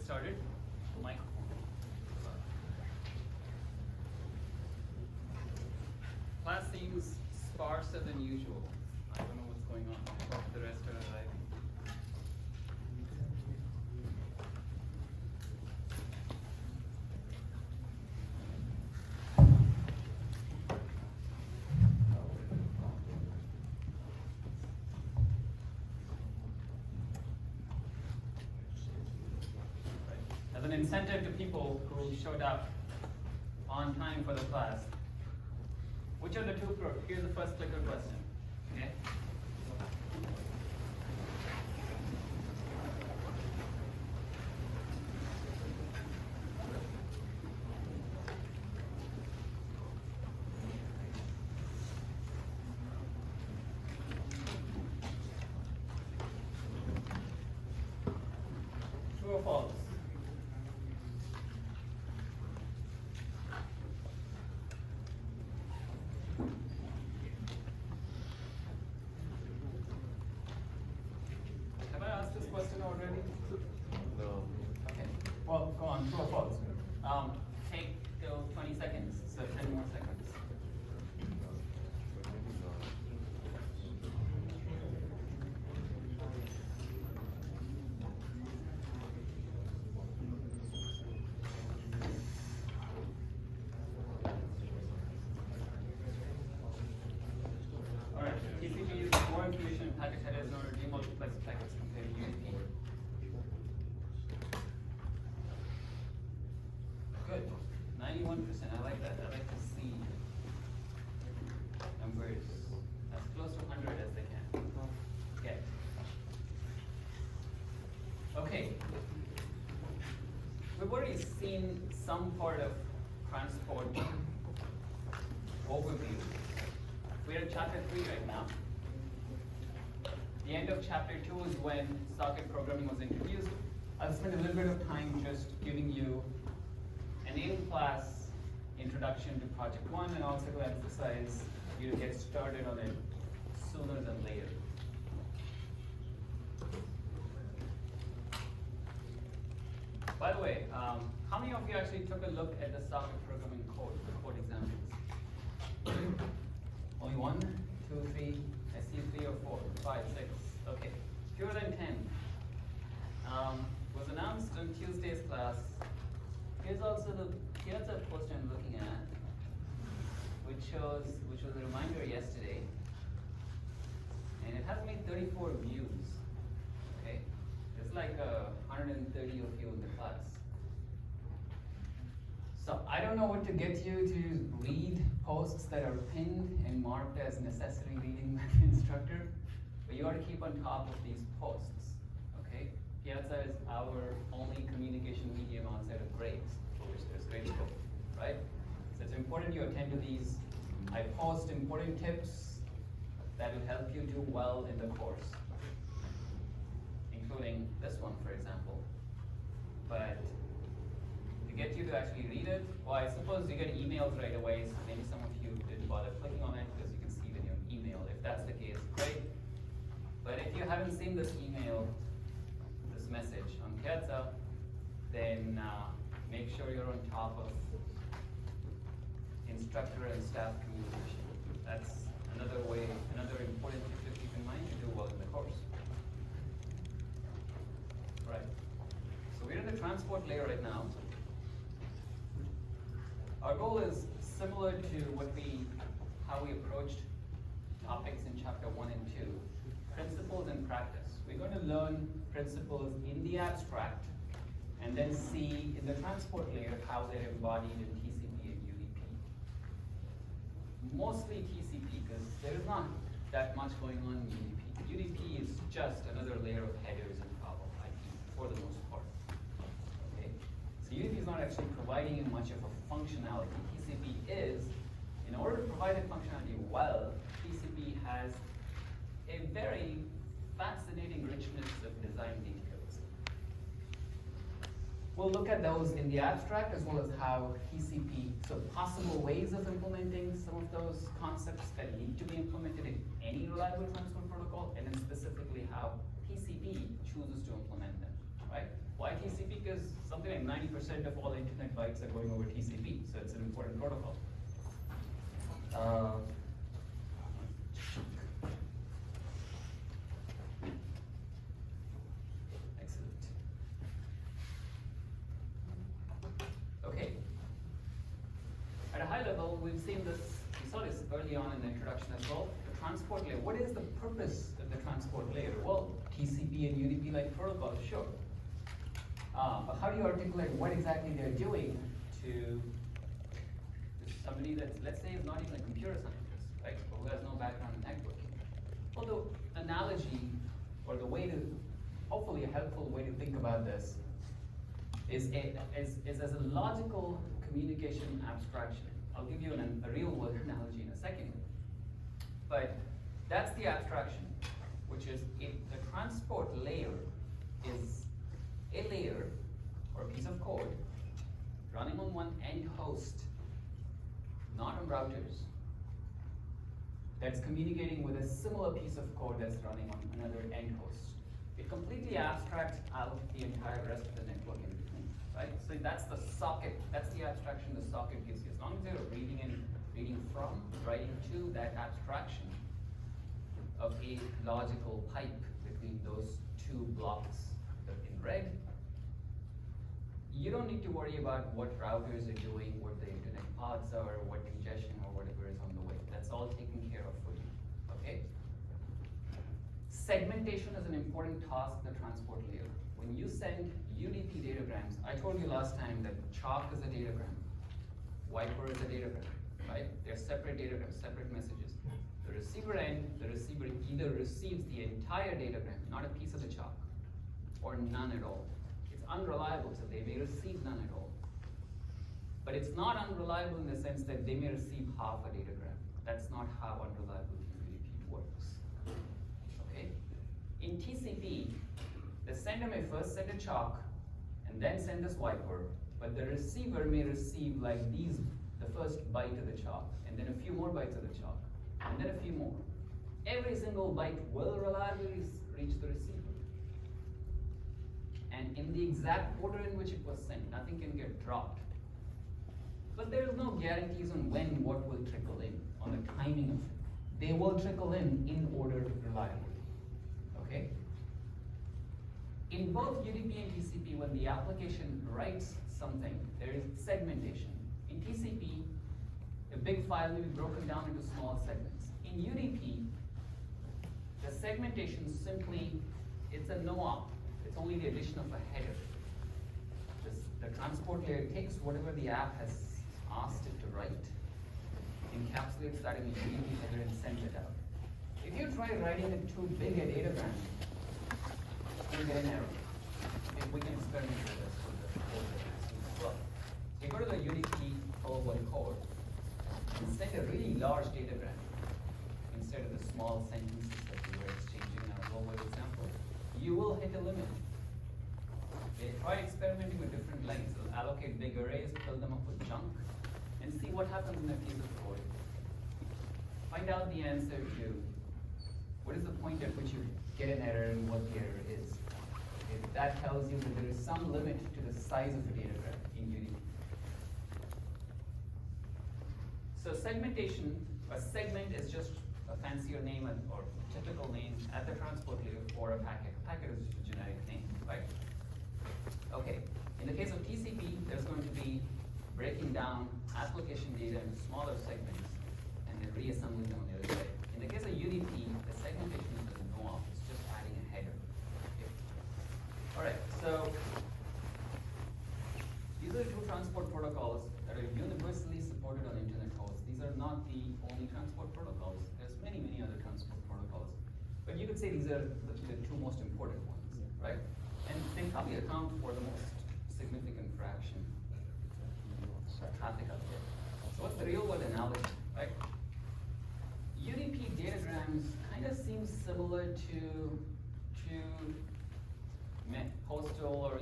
get started. Mike. Class seems sparser than usual. I don't know what's going on. I hope the rest are arriving. As an incentive to people who showed up on time for the class, which are the two, here's the first clicker question, okay? True or false? Have I asked this question already? No. Okay. Well, go on. True or false? Take 20 seconds, so 10 more seconds. All right. TCP is more information in packet headers in order to demultiplex packets compared to UDP. Good. 91%. I like that. I like to see numbers as close to 100 as they can get. Okay. We've already seen some part of transport overview. We're in chapter 3 right now. The end of chapter 2 is when socket programming was introduced. I'll spend a little bit of time just giving you an in-class introduction to Project One, and also to emphasize you to get started on it sooner than later. By the way, how many of you actually took a look at the socket programming code, the code examples? Only 1, 2, 3, I see 3 or 4, 5, 6, okay. Fewer than 10. Was announced on Tuesday's class. Here's a poster I'm looking at, which was a reminder yesterday. And it has made 34 views, okay? It's like 130 of you in the class. So I don't know what to get you to read posts that are pinned and marked as necessary reading by the instructor, but you ought to keep on top of these posts, okay? Piazza is our only communication medium outside of grades, for which there's Gradescope, right? So it's important you attend to these. I post important tips that will help you do well in the course, including this one, for example. But to get you to actually read it, well, I suppose you get emails right away, so maybe some of you didn't bother clicking on it because you can see it in your email. If that's the case, great. But if you haven't seen this email, this message on Piazza, then make sure you're on top of instructor and staff communication. That's another way, another important tip to keep in mind to do well in the course. Right. So we're in the transport layer right now. Our goal is similar to how we approached topics in chapter 1 and 2, principles and practice. We're going to learn principles in the abstract and then see in the transport layer how they're embodied in TCP and UDP. Mostly TCP because there is not that much going on in UDP. UDP is just another layer of headers in problem IP for the most part. Okay? So UDP is not actually providing you much of a functionality. TCP is, in order to provide that functionality well, TCP has a very fascinating richness of design details. We'll look at those in the abstract as well as how TCP, so possible ways of implementing some of those concepts that need to be implemented in any reliable transport protocol, and then specifically how TCP chooses to implement them, right? Why TCP? because something like 90% of all internet bytes are going over TCP, so it's an important protocol. Excellent. Okay. At a high level, we've seen this, we saw this early on in the introduction as well. The transport layer, what is the purpose of the transport layer? Well, TCP and UDP-like protocols, sure. But how do you articulate what exactly they're doing to somebody that, let's say, is not even a computer scientist, right, or who has no background in networking? Well, the analogy, or the way to, hopefully a helpful way to think about this, is as a logical communication abstraction. I'll give you a real-world analogy in a second. But that's the abstraction, which is the transport layer is a layer or a piece of code running on one end host, not on routers, that's communicating with a similar piece of code that's running on another end host. It completely abstracts out the entire rest of the network in between, right? So that's the socket, that's the abstraction the socket gives you. As long as you're reading from, writing to that abstraction of a logical pipe between those two blocks in red, you don't need to worry about what routers are doing, what the internet paths are, what congestion or whatever is on the way. That's all taken care of for you, okay? Segmentation is an important task in the transport layer. When you send UDP datagrams, I told you last time that chalk is a datagram, Viper is a datagram, right? They're separate datagrams, separate messages. The receiver end, the receiver either receives the entire datagram, not a piece of the chalk, or none at all. It's unreliable, so they may receive none at all. But it's not unreliable in the sense that they may receive half a datagram. That's not how unreliability UDP works. Okay? In TCP, the sender may first send a chalk and then send this Viper, but the receiver may receive like these, the first byte of the chalk, and then a few more bytes of the chalk, and then a few more. Every single byte will reliably reach the receiver. And in the exact order in which it was sent, nothing can get dropped. But there's no guarantees on when what will trickle in, on the timing of it. They will trickle in order reliably, okay? In both UDP and TCP, when the application writes something, there is segmentation. In TCP, a big file may be broken down into small segments. In UDP, the segmentation simply, it's a no-op. It's only the addition of a header. The transport layer takes whatever the app has asked it to write, encapsulates that in a UDP header and sends it out. If you try writing it too big a datagram, you'll get an error. If we can experiment with this with the code that we've seen as well. So you go to the UDP global code and send a really large datagram instead of the small sentences that we were exchanging in our global example. You will hit a limit. They try experimenting with different lengths. They'll allocate big arrays, fill them up with junk, and see what happens in a piece of code. Find out the answer to what is the point at which you get an error and what the error is. If that tells you that there is some limit to the size of a datagram in UDP. So segmentation, a segment is just a fancier name or typical name at the transport layer for a packet. A packet is just a generic name, right? Okay, in the case of TCP, there's going to be breaking down application data into smaller segments and then reassembling them on the other side. In the case of UDP, the segmentation is a no-op, it's just adding a header. Okay. All right, so these are the two transport protocols that are universally supported on internet hosts. These are not the only transport protocols. There's many, many other transport protocols. But you could say these are the two most important ones, right? And they probably account for the most significant fraction of traffic out there. So what's the real world analogy, right? UDP datagrams kind of seem similar to postal or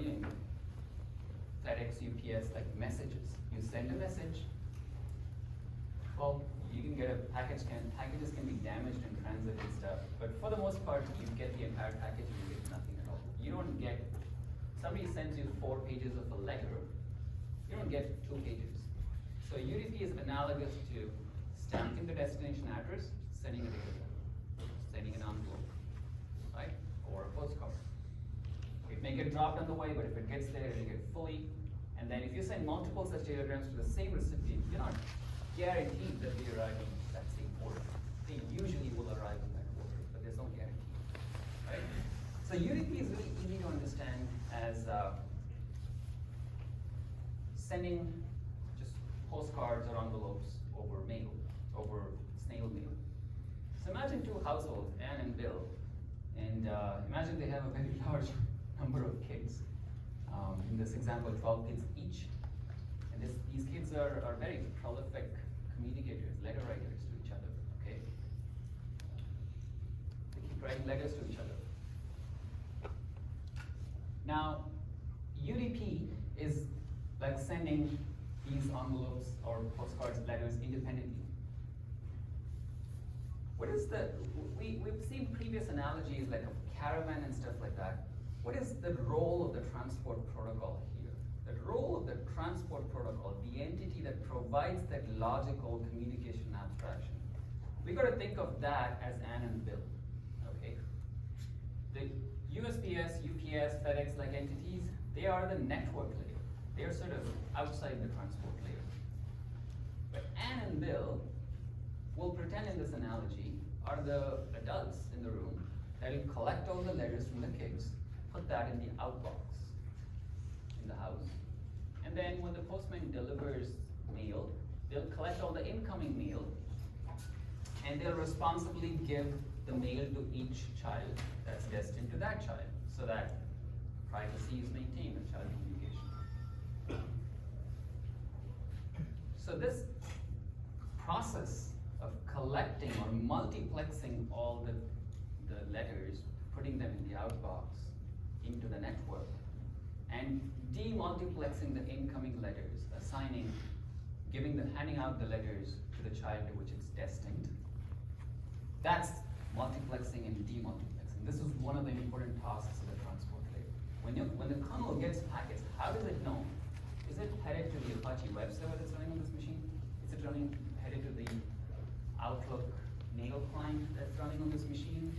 FedEx, UPS, like messages. You send a message. Well, you can get packages can be damaged in transit and stuff, but for the most part, you get the entire package and you get nothing at all. You don't get somebody sends you 4 pages of a letter, you don't get 2 pages. So UDP is analogous to stamping the destination address, sending a data bill, sending an envelope, right? Or a postcard. It may get dropped on the way, but if it gets there, it'll get fully. And then if you send multiple such datagrams to the same recipient, you're not guaranteed that they arrive in that same order. They usually will arrive in that order, but there's no guarantee, right? So UDP is really easy to understand as sending just postcards or envelopes over mail, over snail mail. So imagine 2 households, Anne and Bill, and imagine they have a very large number of kids. In this example, 12 kids each. And these kids are very prolific communicators, letter writers to each other, okay? They keep writing letters to each other. Now, UDP is like sending these envelopes or postcards, letters independently. What is we've seen previous analogies like a caravan and stuff like that. What is the role of the transport protocol here? The role of the transport protocol, the entity that provides that logical communication abstraction. We got to think of that as Anne and Bill, okay? The USPS, UPS, FedEx like entities, they are the network layer. They are sort of outside the transport layer. But Anne and Bill, we'll pretend in this analogy, are the adults in the room that will collect all the letters from the kids, put that in the outbox in the house. And then when the postman delivers mail, they'll collect all the incoming mail and they'll responsibly give the mail to each child that's destined to that child so that privacy is maintained in child communication. So this process of collecting or multiplexing all the letters, putting them in the outbox into the network, and demultiplexing the incoming letters, handing out the letters to the child to which it's destined. That's multiplexing and demultiplexing. This is one of the important tasks of the transport layer. When the kernel gets packets, how does it know? Is it headed to the Apache web server that's running on this machine? Is it headed to the Outlook native client that's running on this machine?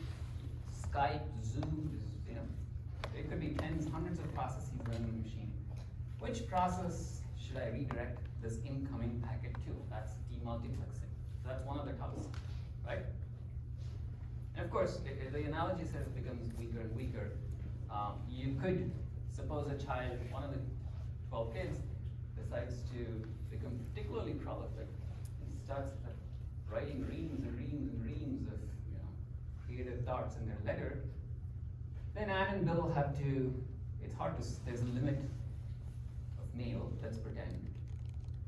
Skype, Zoom, it could be tens, hundreds of processes running on the machine. Which process should I redirect this incoming packet to? That's demultiplexing. So that's one of the tasks, right? And of course, the analogy says it becomes weaker and weaker. You could suppose a child, one of the 12 kids, decides to become particularly prolific and starts writing reams and reams and reams of creative thoughts in their letter. Then Anne and Bill have to, it's hard to, there's a limit of mail, let's pretend.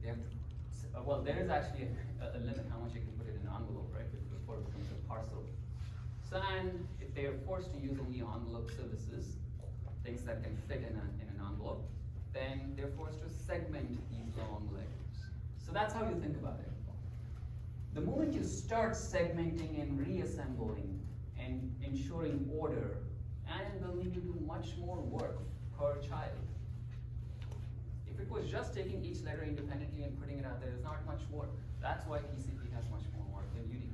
They have to, well, there is actually a limit how much you can put it in an envelope, right, before it becomes a parcel. So and if they are forced to use only envelope services, things that can fit in an envelope, then they're forced to segment these long letters. So that's how you think about it. The moment you start segmenting and reassembling and ensuring order, Anne and Bill need to do much more work per child. If it was just taking each letter independently and putting it out there, there's not much work. That's why TCP has much more work than UDP.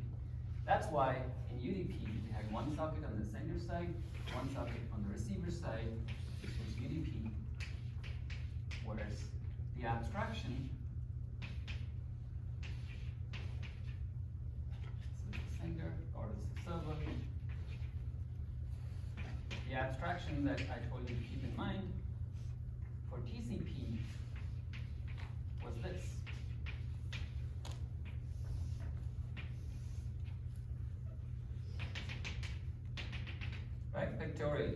That's why in UDP, we had one socket on the sender side, one socket on the receiver side, which was UDP, whereas the abstraction, so the sender or the server, the abstraction that I told you to keep in mind for TCP was this. Right, pictorially.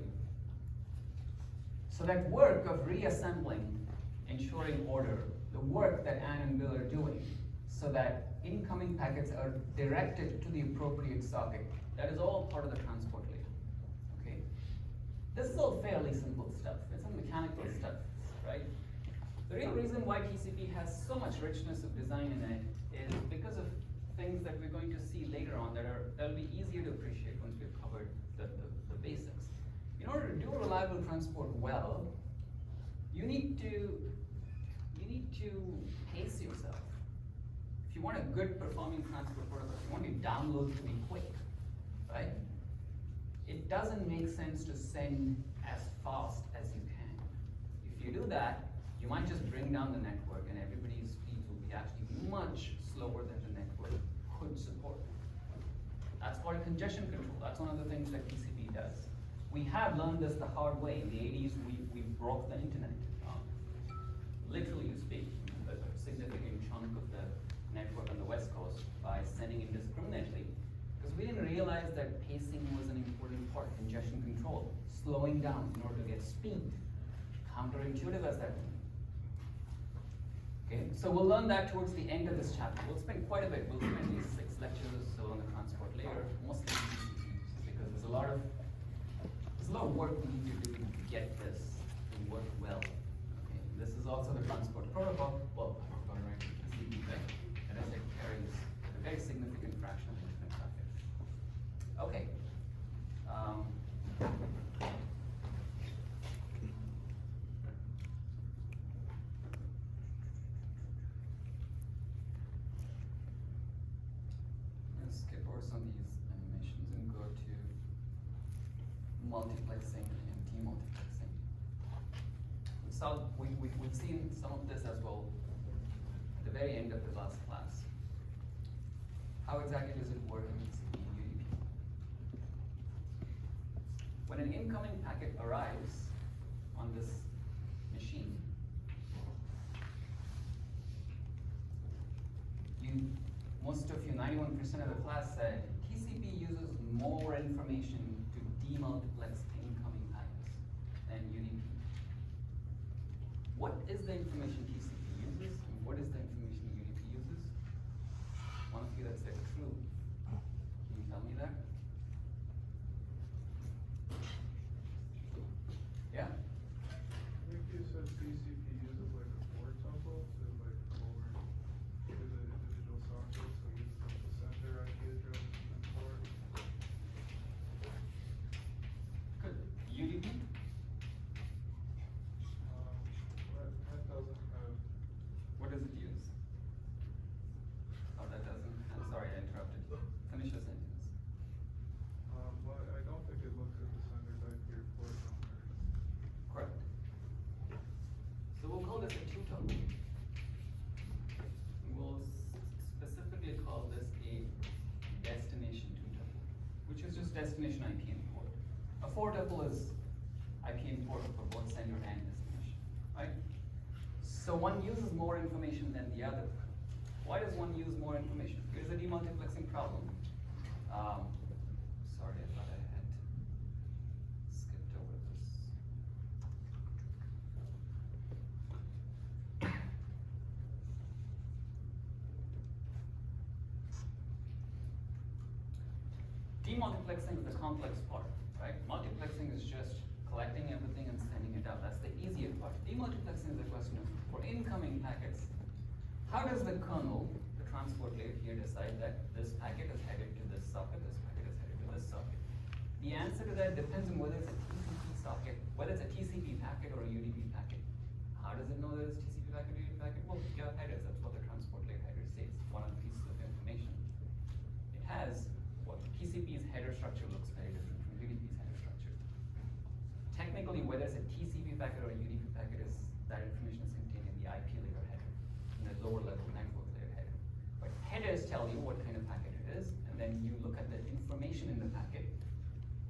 So that work of reassembling, ensuring order, the work that Anne and Bill are doing so that incoming packets are directed to the appropriate socket, that is all part of the transport layer. Okay? This is all fairly simple stuff. It's some mechanical stuff, right? The real reason why TCP has so much richness of design in it is because of things that we're going to see later on that'll be easier to appreciate once we've covered the basics. In order to do reliable transport well, to pace yourself. If you want a good performing transport protocol, if you want your download to be quick, right? It doesn't make sense to send as fast as you can. If you do that, you might just bring down the network and everybody's speeds will be actually much slower than the network could support. That's called congestion control. That's one of the things that TCP does. We have learned this the hard way. In the 80s, we broke the internet. Literally speaking, a significant chunk of the network on the West Coast by sending indiscriminately, because we didn't realize that pacing was an important part of congestion control, slowing down in order to get speed. Counterintuitive as that may be. Okay, so we'll learn that towards the end of this chapter. We'll spend quite a bit. We'll spend at least 6 lectures or so on the transport layer, mostly TCP, because there's a lot of work we need to do to get this to work well. Okay, this is also the transport protocol. Well, right, TCP that as I said carries a very significant fraction of internet traffic. Okay. Let's skip over some of these animations and go to multiplexing and demultiplexing. We've seen some of this as well at the very end of the last class. How exactly does it work in TCP and UDP? When an incoming packet arrives on this machine, most of you, 91% of the class said TCP uses more information to demultiplex incoming packets than UDP. What is the information TCP uses and what is the information UDP uses? One of you that said true. Can you tell me that? Yeah? I think you said TCP uses like a for tuple to like come over to the individual sockets, so it uses like the sender IP address and then port. Good. UDP? That doesn't have. What does it use? Oh, that doesn't. I'm sorry, I interrupted. Finish your sentence. Well, I don't think it looks at the sender's IP or port number. Correct. So we'll call this a two-tuple. We'll specifically call this a destination two-tuple, which is just destination IP and port. A four-tuple is IP and port for both sender and destination, right? So one uses more information than the other. Why does one use more information? Here's a demultiplexing problem. Sorry, I thought I had skipped over this. Demultiplexing is the complex part, right? Multiplexing is just collecting everything and sending it out. That's the easier part. Demultiplexing is the question of, for incoming packets, how does the kernel, the transport layer here, decide that this packet is headed to this socket, this packet is headed to this socket? The answer to that depends on whether it's a TCP socket, whether it's a TCP packet or a UDP packet. How does it know that it's TCP packet or UDP packet? Well, you have headers. That's what the transport layer header says. One of the pieces of information. It has what TCP's header structure looks very different from UDP's header structure. Technically, whether it's a TCP packet or a UDP packet, is that information is contained in the IP layer header, in the lower level network layer header. But headers tell you what kind of packet it is, and then you look at the information in the packet,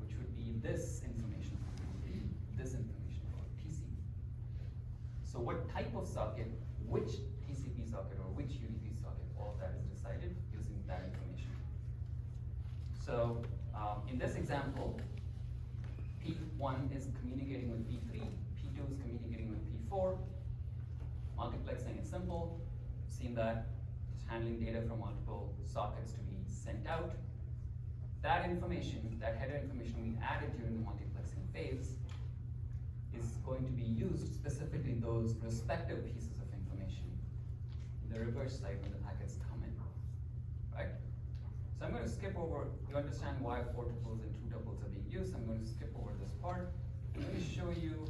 which would be this information from UDP, this information from TCP. So what type of socket, which TCP socket or which UDP socket, all of that is decided using that information. So in this example, P1 is communicating with P3, P2 is communicating with P4. Multiplexing is simple. You've seen that. It's handling data from multiple sockets to be sent out. That information, that header information we added during the multiplexing phase is going to be used, specifically those respective pieces of information, in the reverse side when the packets come in, right? So I'm going to skip over, you understand why four tuples and two tuples are being used. I'm going to skip over this part. I'm going to show you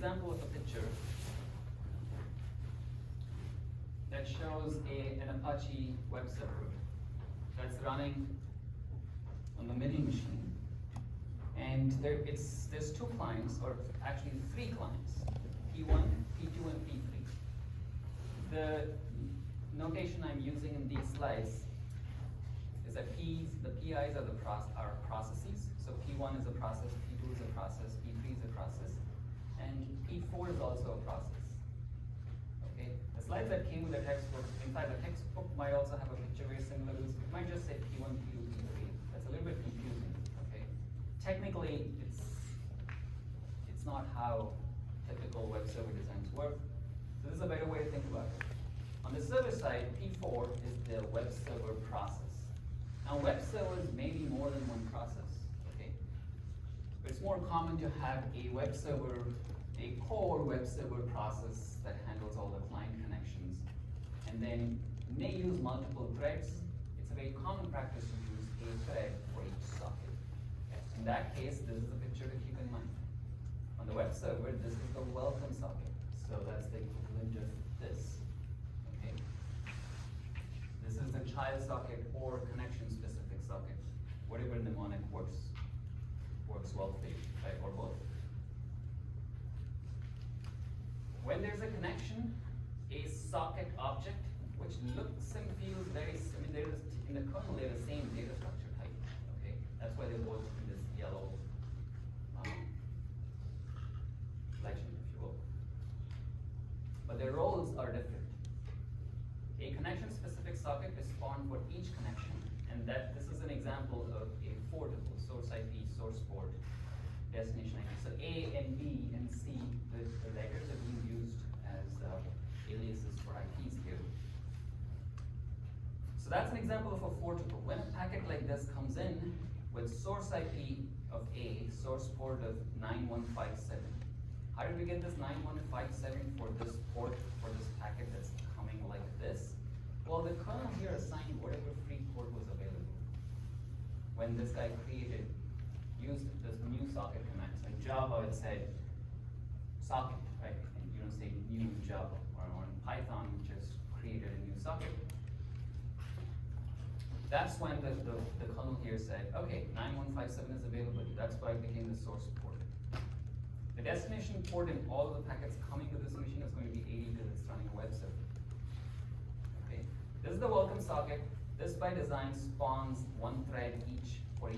example of a picture that shows an Apache web server that's running on the middle machine. And there's two clients, or actually three clients, P1, P2, and P3. The notation I'm using in these slides is that the PIs are processes. So P1 is a process, P2 is a process, P3 is a process, and P4 is also a process. Okay? The slides that came with the textbook, in fact, the textbook might also have a picture very similar to this. It might just say P1, P2, P3. That's a little bit confusing. Okay? Technically, it's not how typical web server designs work. So this is a better way to think about it. On the server side, P4 is the web server process. Now, web servers may be more than one process, okay? But it's more common to have a web server, a core web server process that handles all the client connections, and then may use multiple threads. It's a very common practice to use a thread for each socket. Okay? In that case, this is a picture to keep in mind. On the web server, this is the welcome socket. So that's the equivalent of this. Okay? This is the child socket or connection-specific socket. Whatever mnemonic works well for you, right? Or both. When there's a connection, a socket object, which looks and feels very similar, in the kernel they're the same data structure type. Okay, that's why they're both in this yellow legend, if you will. But their roles are different. A connection-specific socket is spawned for each connection, and this is an example of a four tuple: source IP, source port, destination IP. So A and B and C, the letters are being used as aliases for IPs here. So that's an example of a four tuple. When a packet like this comes in with source IP of A, source port of 9157. How did we get this 9157 for this port, for this packet that's coming like this? Well, the kernel here assigned whatever free port was available. When this guy used this new socket command. So in Java it said socket, right? And you don't say new Java. Or in Python, we just created a new socket. That's when the kernel here said, okay, 9157 is available. That's why it became the source port. The destination port in all of the packets coming to this machine is going to be 80 because it's running a web server. Okay, this is the welcome socket. This by design spawns one thread for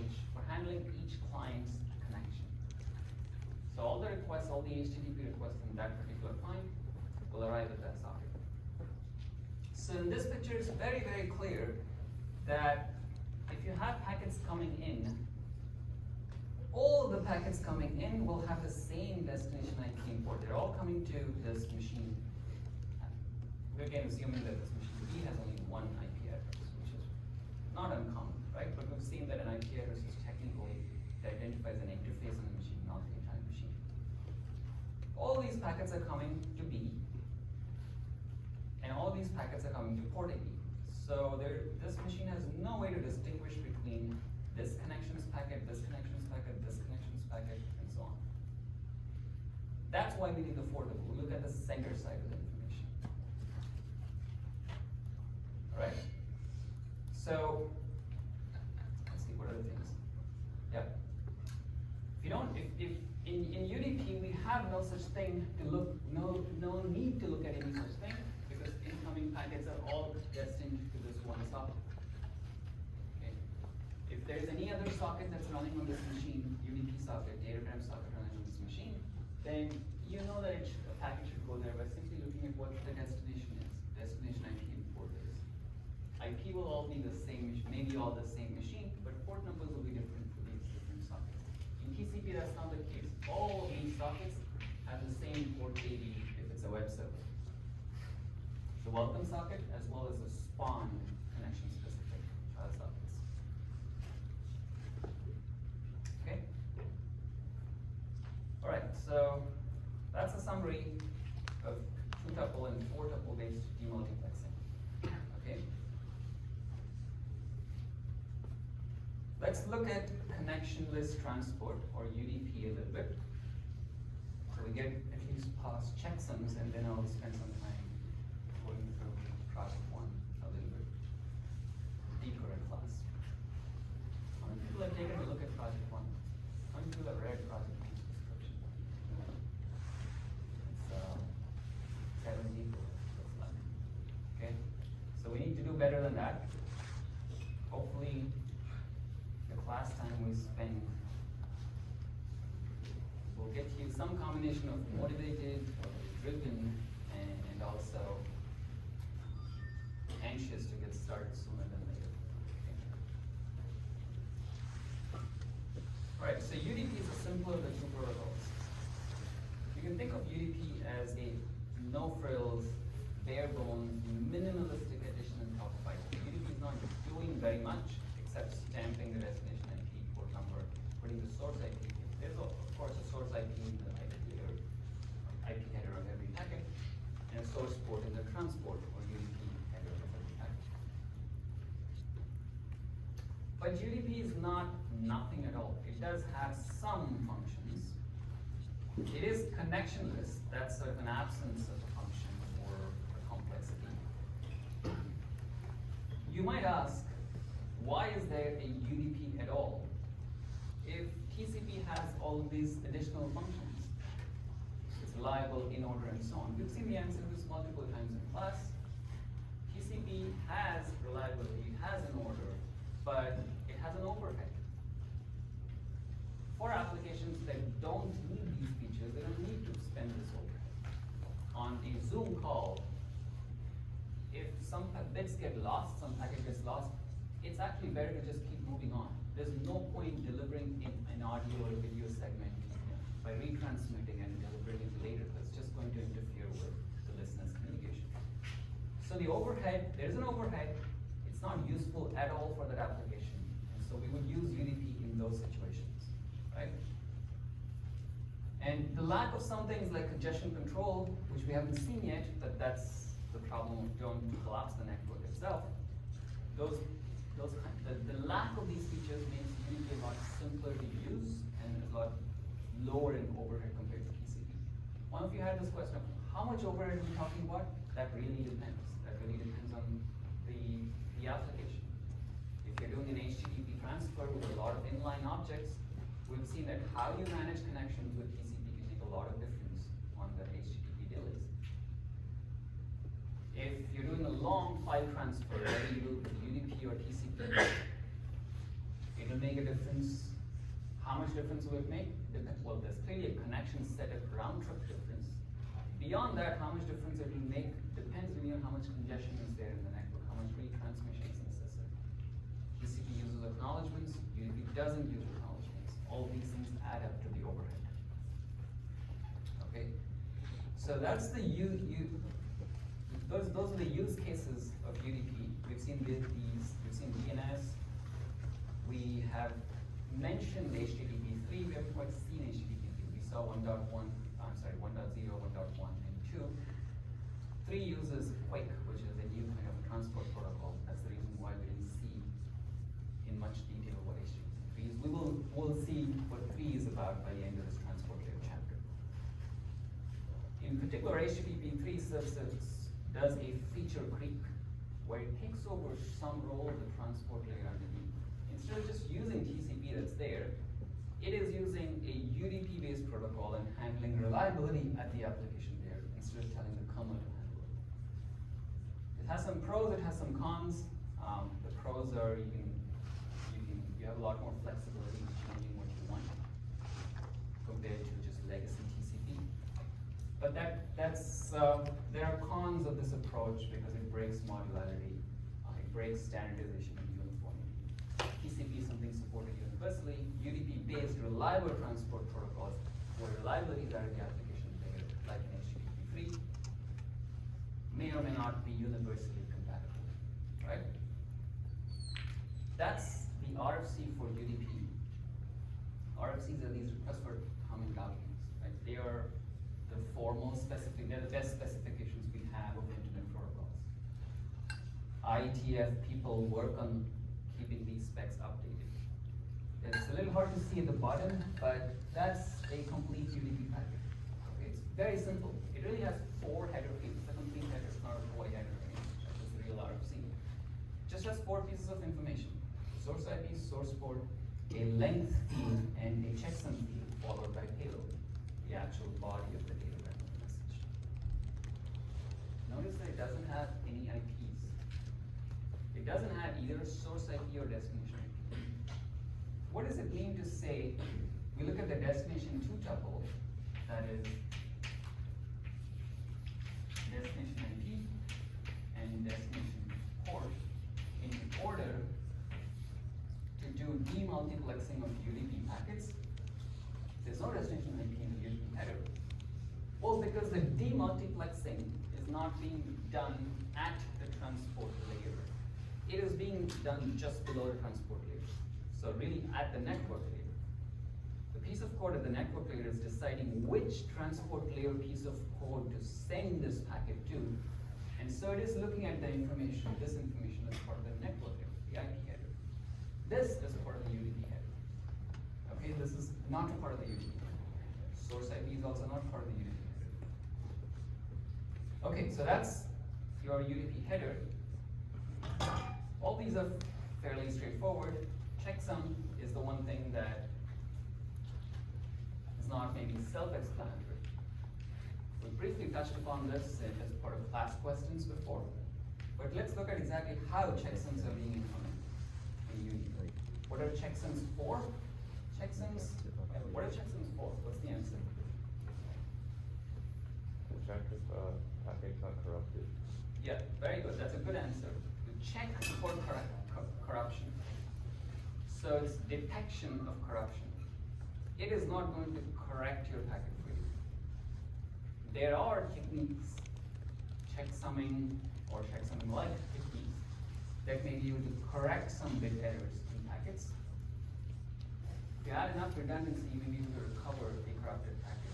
handling each client's connection. So all the requests, all the HTTP requests from that particular client will arrive at that socket. So in this picture, it's very, very clear that if you have packets coming in, all the packets coming in will have the same destination IP port. They're all coming to this machine. We're again assuming that this machine B has only one IP address, which is not uncommon, right? But we've seen that an IP address is technically that identifies an interface on the machine, not the entire machine. All these packets are coming to B, and all these packets are coming to port AB. So this machine has no way to distinguish between this connections packet, this connections packet, this connections packet, and so on. That's why we need the four tuple. We look at the sender side of the information. All right. So let's see, what are the things? Yeah. If you don't, if in UDP we have no such thing to look, no need to look at any such thing because incoming packets are all destined to this one socket. If there's any other socket that's running on this machine, UDP socket, datagram socket running on this machine, then you know that a packet should go there by simply looking at what the destination is, destination IP and port is. IP will all be the same, maybe all the same machine, but port numbers will be different for these different sockets. In TCP, that's not the case. All of these sockets have the same port AB if it's a web server. The welcome socket as well as the spawn connection-specific child sockets. Okay? All right, so that's a summary of two-tuple and four-tuple based demultiplexing. Okay? Let's look at connectionless transport, or UDP, a little bit. So we get at least past checksums, and then I'll spend some time going through project one a little bit deeper in class. How many people have taken a look at project one? How many people have read project one's description? It's 7 people, looks like. Okay, so we need to do better than that. Hopefully, the class time we spend will get you some combination of motivated, driven, and also anxious to get started sooner than later. Okay. Alright, so UDP is a simpler of the two protocols. You can think of UDP as a no-frills, bare-bones, minimalistic addition on top of IP. UDP is not doing very much except stamping the destination IP, port number, putting the source IP. There's of course a source IP in the IP header of every packet, and a source port in the transport or UDP header of every packet. But UDP is not nothing at all. It does have some functions. It is connectionless. That's sort of an absence of a function or a complexity. You might ask, why is there a UDP at all if TCP has all of these additional functions? It's reliable, in order, and so on. You've seen the answer to this multiple times in class. TCP has reliability, it has an order, but it has an overhead. For applications that don't need these features, they don't need to spend this overhead. On a Zoom call, if some bits get lost, some packet gets lost, it's actually better to just keep moving on. There's no point delivering an audio or video segment by retransmitting and delivering it later. That's just going to interfere with the listener's communication. So the overhead, there's an overhead. It's not useful at all for that application. And so we would use UDP in those situations, right? And the lack of some things like congestion control, which we haven't seen yet, but that's the problem of don't collapse the network itself. The lack of these features makes UDP a lot simpler to use and a lot lower in overhead compared to TCP. One of you had this question, how much overhead are we talking about? That really depends. That really depends on the application. If you're doing an HTTP transfer with a lot of inline objects, we've seen that how you manage connections with TCP can make a lot of difference on the HTTP delays. If you're doing a long file transfer, whether you do UDP or TCP, it'll make a difference. How much difference will it make? Well, there's clearly a connection set of round trip difference. Beyond that, how much difference it will make depends really on how much congestion is there in the network, how much retransmission is necessary. TCP uses acknowledgements, UDP doesn't use acknowledgements. All these things add up to the overhead. Okay, so that's the those are the use cases of UDP. We've seen we've seen DNS. We have mentioned HTTP3. We haven't quite seen HTTP3. We saw 1.1, 1.0, 1.1, and 2. 3 uses QUIC, which is a new kind of transport protocol. That's the reason why we didn't see in much detail what HTTP3 is. We'll see what 3 is about by the end of this transport layer chapter. In particular, HTTP3 does a feature creep, where it takes over some role of the transport layer underneath. Instead of just using TCP that's there, it is using a UDP-based protocol and handling reliability at the application layer instead of telling the kernel to handle it. It has some pros, it has some cons. The pros are you have a lot more flexibility in changing what you want compared to just legacy TCP. But there are cons of this approach because it breaks modularity, it breaks standardization and uniformity. TCP is something supported universally. UDP-based reliable transport protocols where reliability is at the application layer, like in HTTP3, may or may not be universally compatible, right? That's the RFC for UDP. RFCs are these requests for common documents, right? They are the foremost they're the best specifications we have of internet protocols. IETF people work on keeping these specs updated. It's a little hard to see at the bottom, but that's a complete UDP packet. Very simple. It really has 4 header fields. It's a complete header, it's not a void header or anything. It's a real RFC. Just has 4 pieces of information. Source IP, source port, a length field, and a checksum field, followed by payload, the actual body of the datagram of the message. Notice that it doesn't have any IPs. It doesn't have either a source IP or destination IP. What does it mean to say, we look at the destination 2 tuple, that is destination IP and destination port in order to do demultiplexing of UDP packets. There's no destination IP in the UDP header. Well, because the demultiplexing is not being done at the transport layer. It is being done just below the transport layer. So really at the network layer. The piece of code at the network layer is deciding which transport layer piece of code to send this packet to. And so it is looking at the information, this information as part of the network layer, the IP header. This is part of the UDP header. Okay, this is not a part of the UDP header. Source IP is also not part of the UDP header. Okay, so that's your UDP header. All these are fairly straightforward. Checksum is the one thing that is not maybe self-explanatory. We briefly touched upon this as part of class questions before, but let's look at exactly how checksums are being implemented in UDP. What are checksums for? Checksums, what are checksums for? What's the answer? To check if packet's not corrupted. Yeah, very good. That's a good answer. To check for corruption. So it's detection of corruption. It is not going to correct your packet for you. There are techniques, checksumming or checksumming-like techniques, that may be able to correct some bit errors in packets. If you add enough redundancy, you may be able to recover a corrupted packet.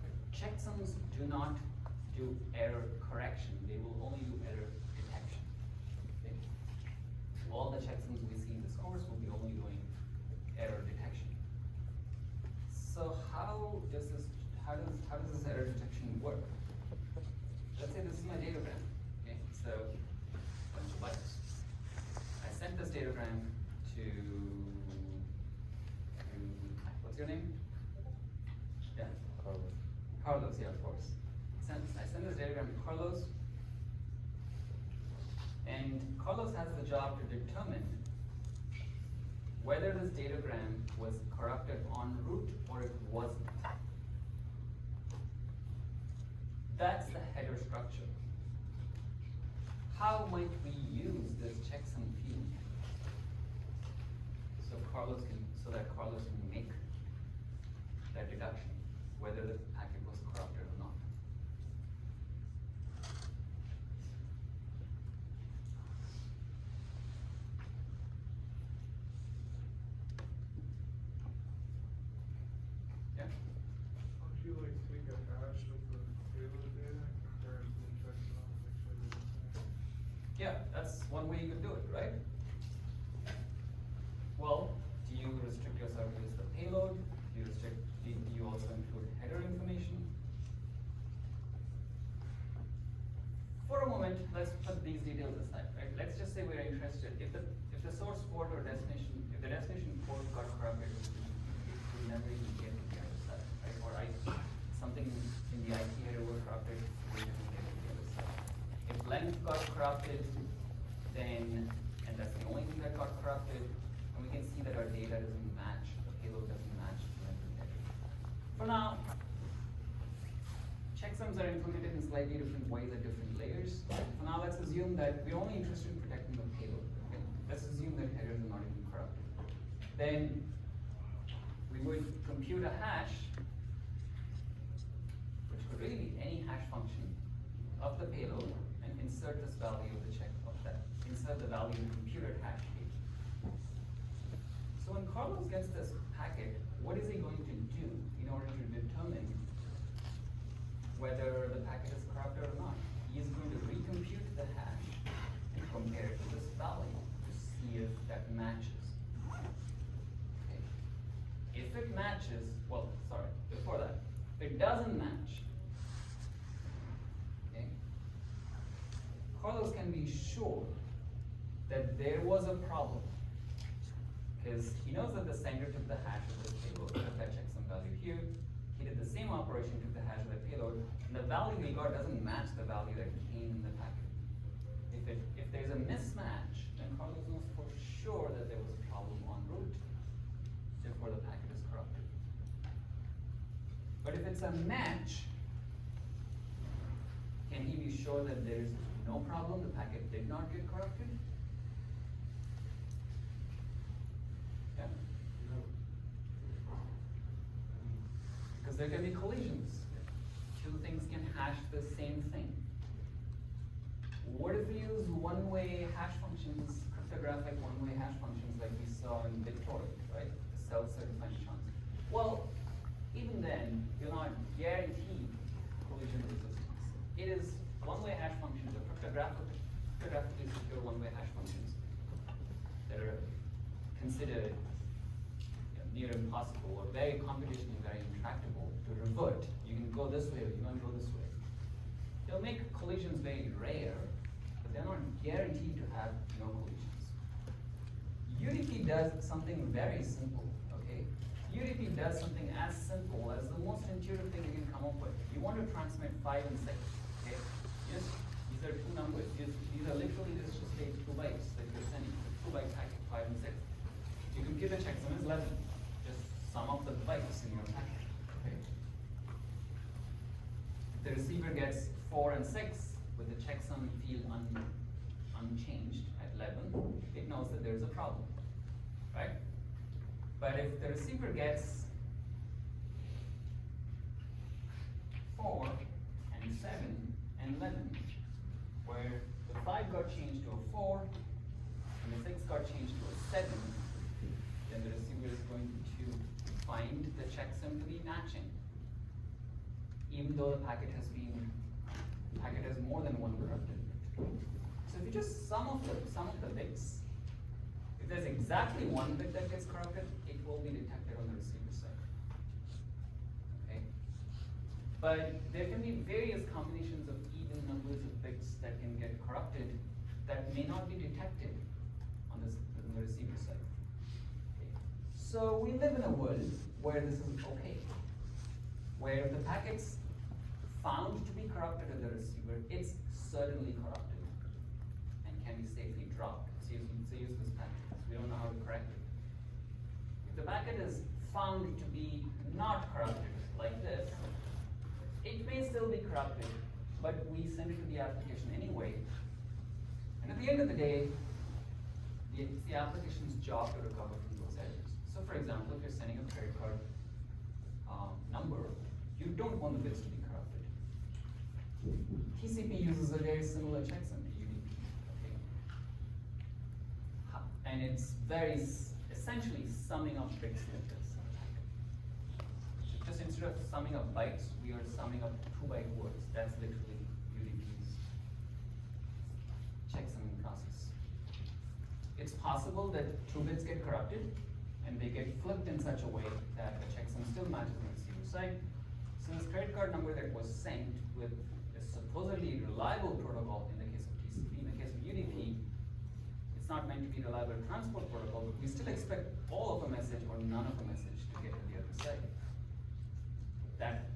But checksums do not do error correction. They will only do error detection. Okay? All the checksums we see in this course will be only doing error detection. So how does this error detection work? Let's say this is my datagram. Okay, so bunch of bytes. I sent this datagram to what's your name? Yeah. Carlos. Carlos, yeah, of course. I send this datagram to Carlos, and Carlos has the job to determine whether this datagram was corrupted en route or it wasn't. That's the header structure. How might we use this checksum field so that Carlos can make that deduction, whether the packet was corrupted or not? Yeah. Don't you like take a hash of the payload data and compare it to the checksum and make sure they're the same? Yeah, that's one way you could do it, right? Well, do you restrict yourself to just the payload? Do you also include header information? For a moment, let's put these details aside, right? Let's just say we're interested, if the source port or destination, if the destination port got corrupted, we never even get to the other side, right? Or something in the IP header was corrupted, we never get to the other side. If length got corrupted, then, and that's the only thing that got corrupted, and we can see that our data doesn't match, the payload doesn't match the length header. For now, checksums are implemented in slightly different ways at different layers. For now, let's assume that we're only interested in protecting the payload. Okay? Let's assume that headers are not even corrupted. Then we would compute a hash, which could really be any hash function of the payload, and insert this value of the insert the value in the computed hash key. So when Carlos gets this packet, what is he going to do in order to determine whether the packet is corrupted or not? He is going to recompute the hash and compare it to this value to see if that matches. Okay. If it matches, well, sorry, before that, If it doesn't match, okay, Carlos can be sure that there was a problem, because he knows that the sender took the hash of the payload, took that checksum value here, he did the same operation, took the hash of the payload, and the value he got doesn't match the value that came in the packet. If there's a mismatch, then Carlos knows for sure that there was a problem en route, therefore the packet is corrupted. But if it's a match, can he be sure that there's no problem, the packet did not get corrupted? Yeah? Because there can be collisions. Two things can hash the same thing. What if we use one-way hash functions, cryptographic one-way hash functions like we saw in BitTorrent, right? The self-certifying chunks. Well, even then, you're not guaranteed collision resistance. It is one-way hash functions, or cryptographically secure one-way hash functions that are considered near impossible or very computationally very intractable to revert. You can go this way or you can go this way. They'll make collisions very rare, but they're not guaranteed to have no collisions. UDP does something very simple, okay? UDP does something as simple as the most intuitive thing you can come up with. You want to transmit 5 and 6, okay? Yes, these are two numbers. These are literally just 2 bytes that you're sending. 2-byte packet, 5 and 6. You compute the checksum as 11. Just sum up the bytes in your packet, okay? If the receiver gets 4 and 6 with the checksum field unchanged at 11, it knows that there's a problem, right? But if the receiver gets 4 and 7 and 11, where the 5 got changed to a 4 and the 6 got changed to a 7, then the receiver is going to find the checksum to be matching, even though the packet has more than one corrupted bit. So if you just sum of the bits, if there's exactly one bit that gets corrupted, it will be detected on the receiver side. Okay? But there can be various combinations of even numbers of bits that can get corrupted that may not be detected on the receiver side. Okay? So we live in a world where this is okay, where if the packet's found to be corrupted at the receiver, it's certainly corrupted and can be safely dropped. So use this packet, because we don't know how to correct it. If the packet is found to be not corrupted, like this, it may still be corrupted, but we send it to the application anyway. And at the end of the day, it's the application's job to recover from those errors. So for example, if you're sending a credit card number, you don't want the bits to be corrupted. TCP uses a very similar checksum to UDP, okay? And it's very essentially summing up bits like this. Just instead of summing up bytes, we are summing up 2-byte words. That's literally UDP's checksumming process. It's possible that 2 bits get corrupted and they get flipped in such a way that the checksum still matches on the receiver side. So this credit card number that was sent with a supposedly reliable protocol in the case of TCP, in the case of UDP, it's not meant to be a reliable transport protocol, but we still expect all of a message or none of a message to get to the other side. That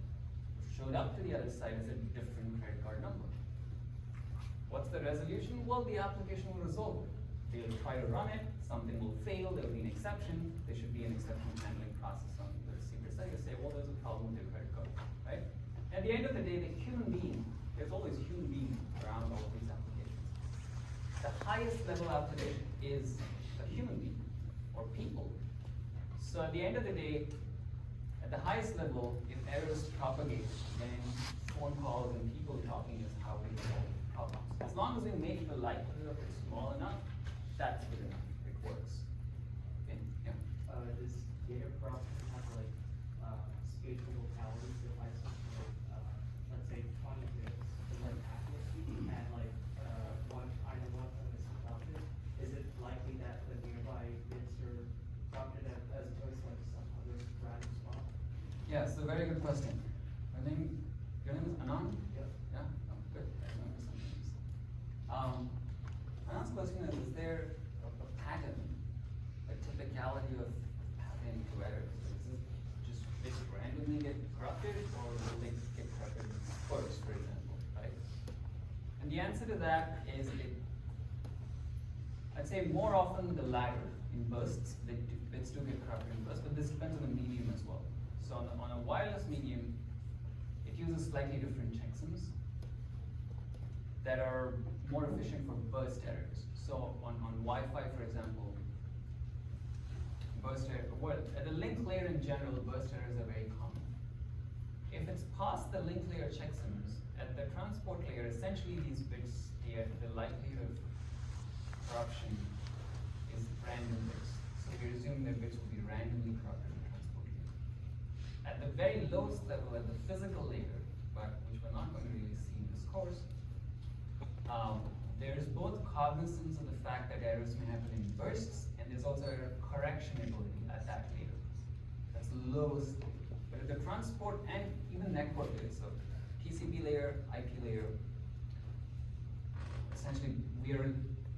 showed up to the other side as a different credit card number. What's the resolution? Well, the application will resolve it. They'll try to run it, something will fail, there'll be an exception, there should be an exception handling process on the receiver side. You say, well, there's a problem with your credit card, right? At the end of the day, the human being, there's always human being around all these applications. The highest level application is a human being, or people. So at the end of the day, at the highest level, if errors propagate, then phone calls and people talking is how we solve problems. As long as we make the likelihood of it small enough, that's good enough. It works. Okay? Yeah. Does data corruption have like spatial localities that like something like let's say 20 bits in one packet and like one either one of them is corrupted? Is it likely that the nearby bits are corrupted as opposed to like some other random spot? Yeah, so very good question. your name is Anand? Yep. Yeah, oh, good, I remember some names. Anand's question is there a pattern, a typicality of pattern to errors? Is it just bits randomly get corrupted, or will they get corrupted first, for example, right? And the answer to that is I'd say more often the latter. In bursts, bits do get corrupted in bursts, but this depends on the medium as well. So on a wireless medium, it uses slightly different checksums that are more efficient for burst errors. So on Wi-Fi, for example, burst error, well, at the link layer in general, burst errors are very common. If it's past the link layer checksums, at the transport layer, essentially these bits, the likelihood of corruption is random bits. So we assume that bits will be randomly corrupted in the transport layer. At the very lowest level, at the physical layer, but which we're not going to really see in this course, there's both cognizance of the fact that errors may happen in bursts, and there's also a correction ability at that layer. That's the lowest layer. But at the transport and even network layer, so TCP layer, IP layer, essentially we are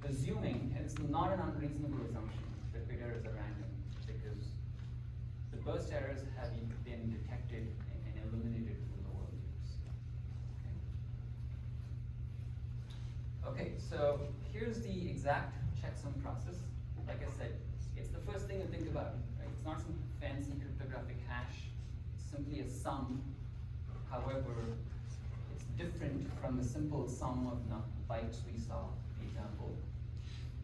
assuming, and it's not an unreasonable assumption, that bit errors are random, because the burst errors have been detected and eliminated in the lower layers. Okay, so here's the exact checksum process. Like I said, it's the first thing to think about, right? It's not some fancy cryptographic hash, it's simply a sum. However, it's different from the simple sum of bytes we saw, the example,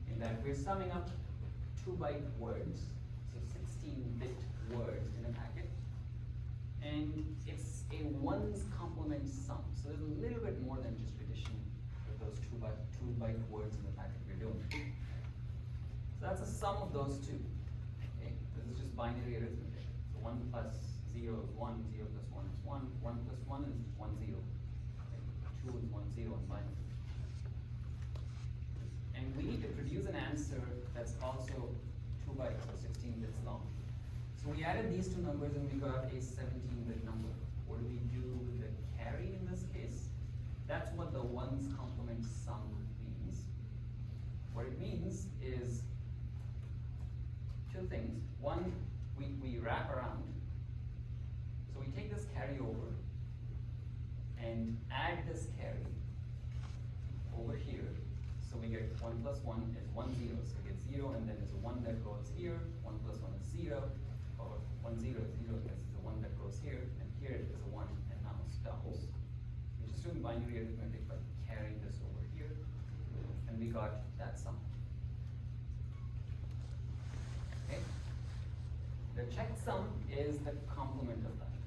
in that we're summing up 2-byte words, so 16-bit words in a packet, and it's a ones complement sum. So there's a little bit more than just addition of those 2-byte words in the packet we're doing. So that's a sum of those two. Okay, this is just binary arithmetic. So 1 plus 0 is 1, 0 plus 1 is 1, 1 plus 1 is 1, 0. Okay, 2 is 1, 0 in binary. And we need to produce an answer that's also 2 bytes or 16 bits long. So we added these two numbers and we got a 17-bit number. What do we do with the carry in this case? That's what the ones complement sum means. What it means is two things. One, we wrap around. So we take this carry over and add this carry over here. So we get 1 plus 1 is 1, 0. So we get 0, and then there's a 1 that goes here. 1 plus 1 is 0. Or 1, 0 is 0. This is the 1 that goes here. And here it is a 1, and now it doubles. We're just doing binary arithmetic by carrying this over here. And we got that sum. Okay? The checksum is the complement of that.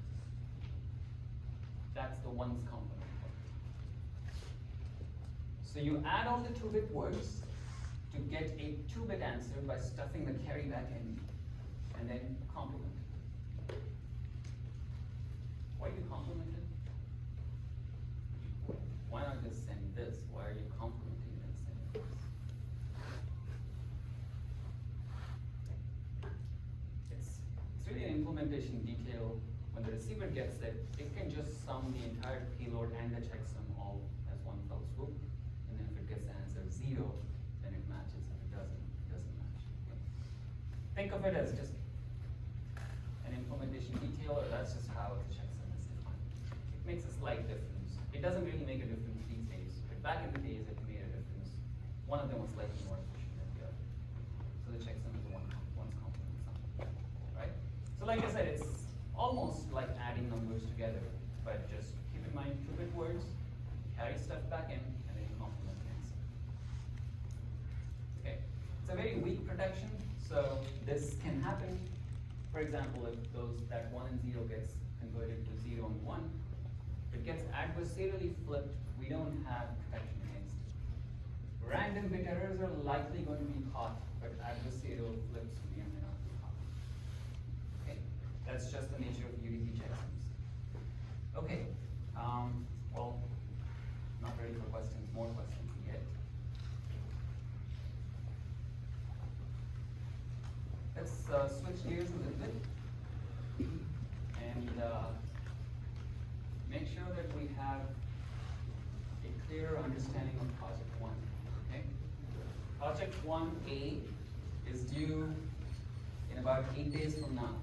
That's the ones complement. So you add all the 2-bit words to get a 2-bit answer by stuffing the carry back in, and then complement. Why do you complement it? Why not just send this? Why are you complementing and sending this? It's really an implementation detail. When the receiver gets it, it can just sum the entire payload and the checksum all as one fell swoop. And then if it gets the answer 0, then it matches. If it doesn't, it doesn't match. Okay? Think of it as just an implementation detail, or that's just how the checksum is defined. It makes a slight difference. It doesn't really make a difference these days, but back in the days it made a difference. One of them was slightly more efficient than the other. So the checksum is one's complement sum, right? So like I said, it's almost like adding numbers together, but just keep in mind 2-bit words, carry stuff back in, and then complement the answer. Okay, it's a very weak protection, so this can happen. For example, if that 1 and 0 gets converted to 0 and 1, if it gets adversarially flipped, we don't have protection against it. Random bit errors are likely going to be caught, but adversarial flips may or may not be caught. Okay, that's just the nature of UDP checksums. Okay, well, not ready for questions. More questions yet. Let's switch gears a little bit and make sure that we have a clear understanding of project 1, okay? Project 1A is due in about 8 days from now.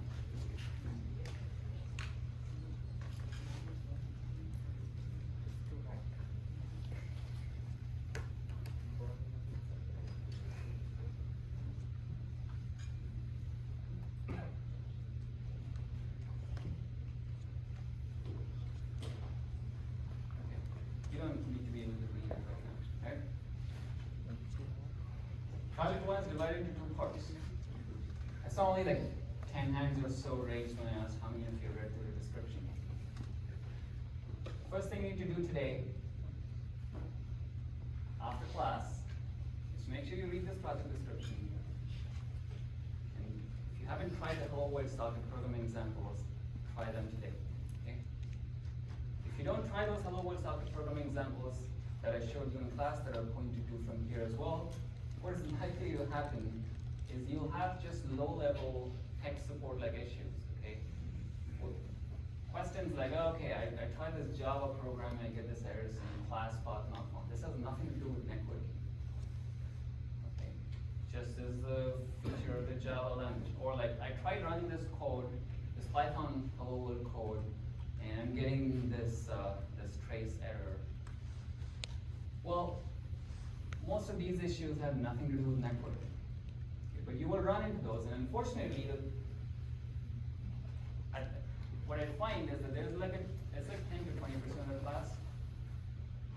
You don't need to be able to read it right now, right? Project 1 is divided into 2 parts. I saw only like 10 hands or so raised when I asked how many of you read through the description. First thing you need to do today, after class, is to make sure you read this project description. And if you haven't tried the Hello World socket programming examples, try them today, okay? If you don't try those Hello World socket programming examples that I showed you in class that I'm going to do from here as well, what is likely to happen is you'll have just low-level tech support-like issues, okay? Questions like, oh, okay, I tried this Java program and I get this error saying class path not found. This has nothing to do with networking, okay? Just as the feature of the Java language. Or like, I tried running this code, this Python Hello World code, and I'm getting this, this trace error. Well, most of these issues have nothing to do with networking. Okay, but you will run into those, and unfortunately, what I find is that there's like 10 to 20% of the class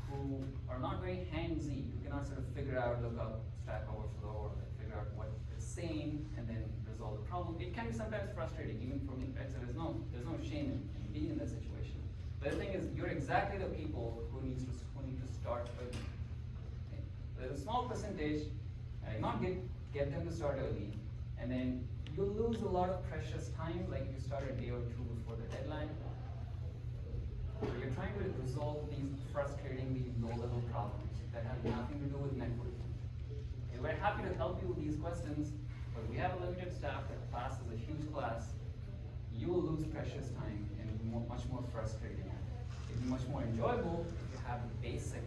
who are not very handsy, who cannot sort of figure out, look up Stack Overflow, or like figure out what it's saying, and then resolve the problem. It can be sometimes frustrating, even for me, right? So there's no shame in being in that situation. But the thing is, you're exactly the people who need to start early. Okay? There's a small percentage, not get them to start early, and then you'll lose a lot of precious time, like if you start a day or two before the deadline. So you're trying to resolve these low-level problems that have nothing to do with networking. And we're happy to help you with these questions, but we have a limited staff. The class is a huge class. You will lose precious time and much more frustrating. It'll be much more enjoyable if you have the basic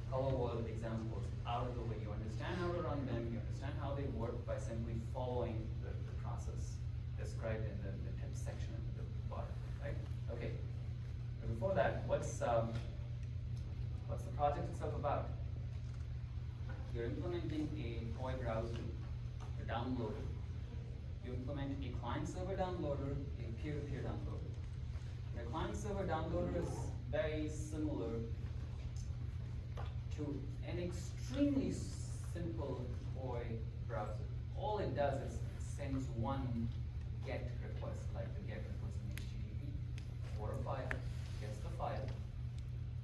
Hello World examples out of the way. You understand how to run them, you understand how they work by simply following the process described in the tips section at the bottom, right? Okay. But before that, what's the project itself about? You're implementing a toy browser, a downloader. You implement a client-server downloader, a peer-to-peer downloader. The client-server downloader is very similar to an extremely simple toy browser. All it does is sends one GET request, like the GET request in HTTP, for a file, gets the file,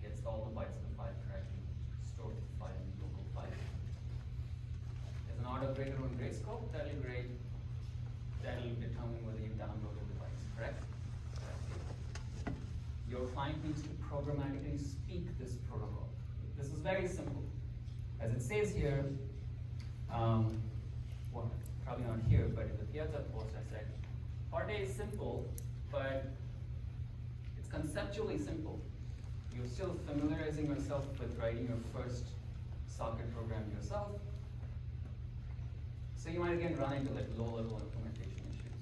gets all the bytes of the file correctly, stores the file in the local file. There's an autograder on Grayscope that'll determine whether you downloaded the bytes, correct? Your client needs to programmatically speak this protocol. This is very simple. As it says here, well, probably not here, but in the Piazza post I said, part A is simple, but it's conceptually simple. You're still familiarizing yourself with writing your first socket program yourself. So you might again run into like low-level implementation issues.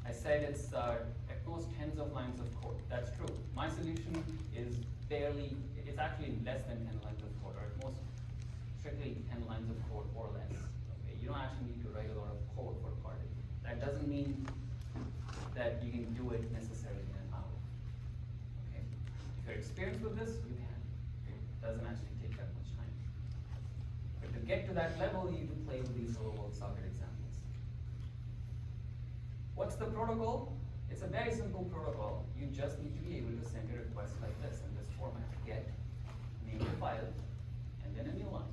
I said it's at most tens of lines of code. That's true. My solution is it's actually less than 10 lines of code, or at most strictly 10 lines of code or less. Okay? You don't actually need to write a lot of code for part A. That doesn't mean that you can do it necessarily in an hour. Okay? If you're experienced with this, you can. It doesn't actually take that much time. But to get to that level, you need to play with these Hello World socket examples. What's the protocol? It's a very simple protocol. You just need to be able to send a request like this in this format. Get, name the file, and then a new line.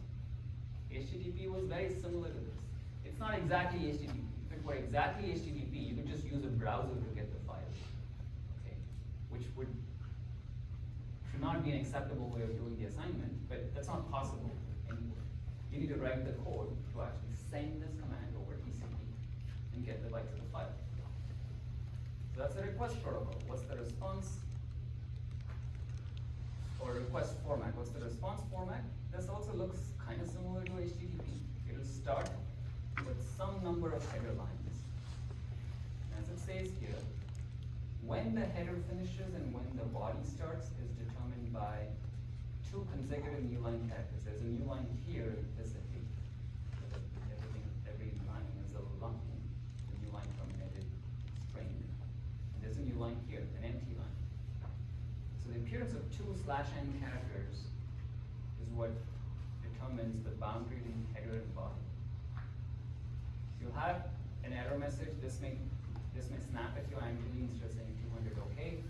HTTP was very similar to this. It's not exactly HTTP. If it were exactly HTTP, you could just use a browser to get the file. Okay? Which should not be an acceptable way of doing the assignment, but that's not possible anymore. You need to write the code to actually send this command over TCP and get the bytes of the file. So that's the request protocol. What's the response? or request format. What's the response format? This also looks kind of similar to HTTP. It'll start with some number of header lines. As it says here, when the header finishes and when the body starts is determined by two consecutive new line characters. There's a new line here implicitly. Every line is a line, a new line from an edit string. And there's a new line here, an empty line. So the appearance of two /n characters is what determines the boundary between header and body. You'll have an error message. This may snap at you angrily instead of saying 200 OK.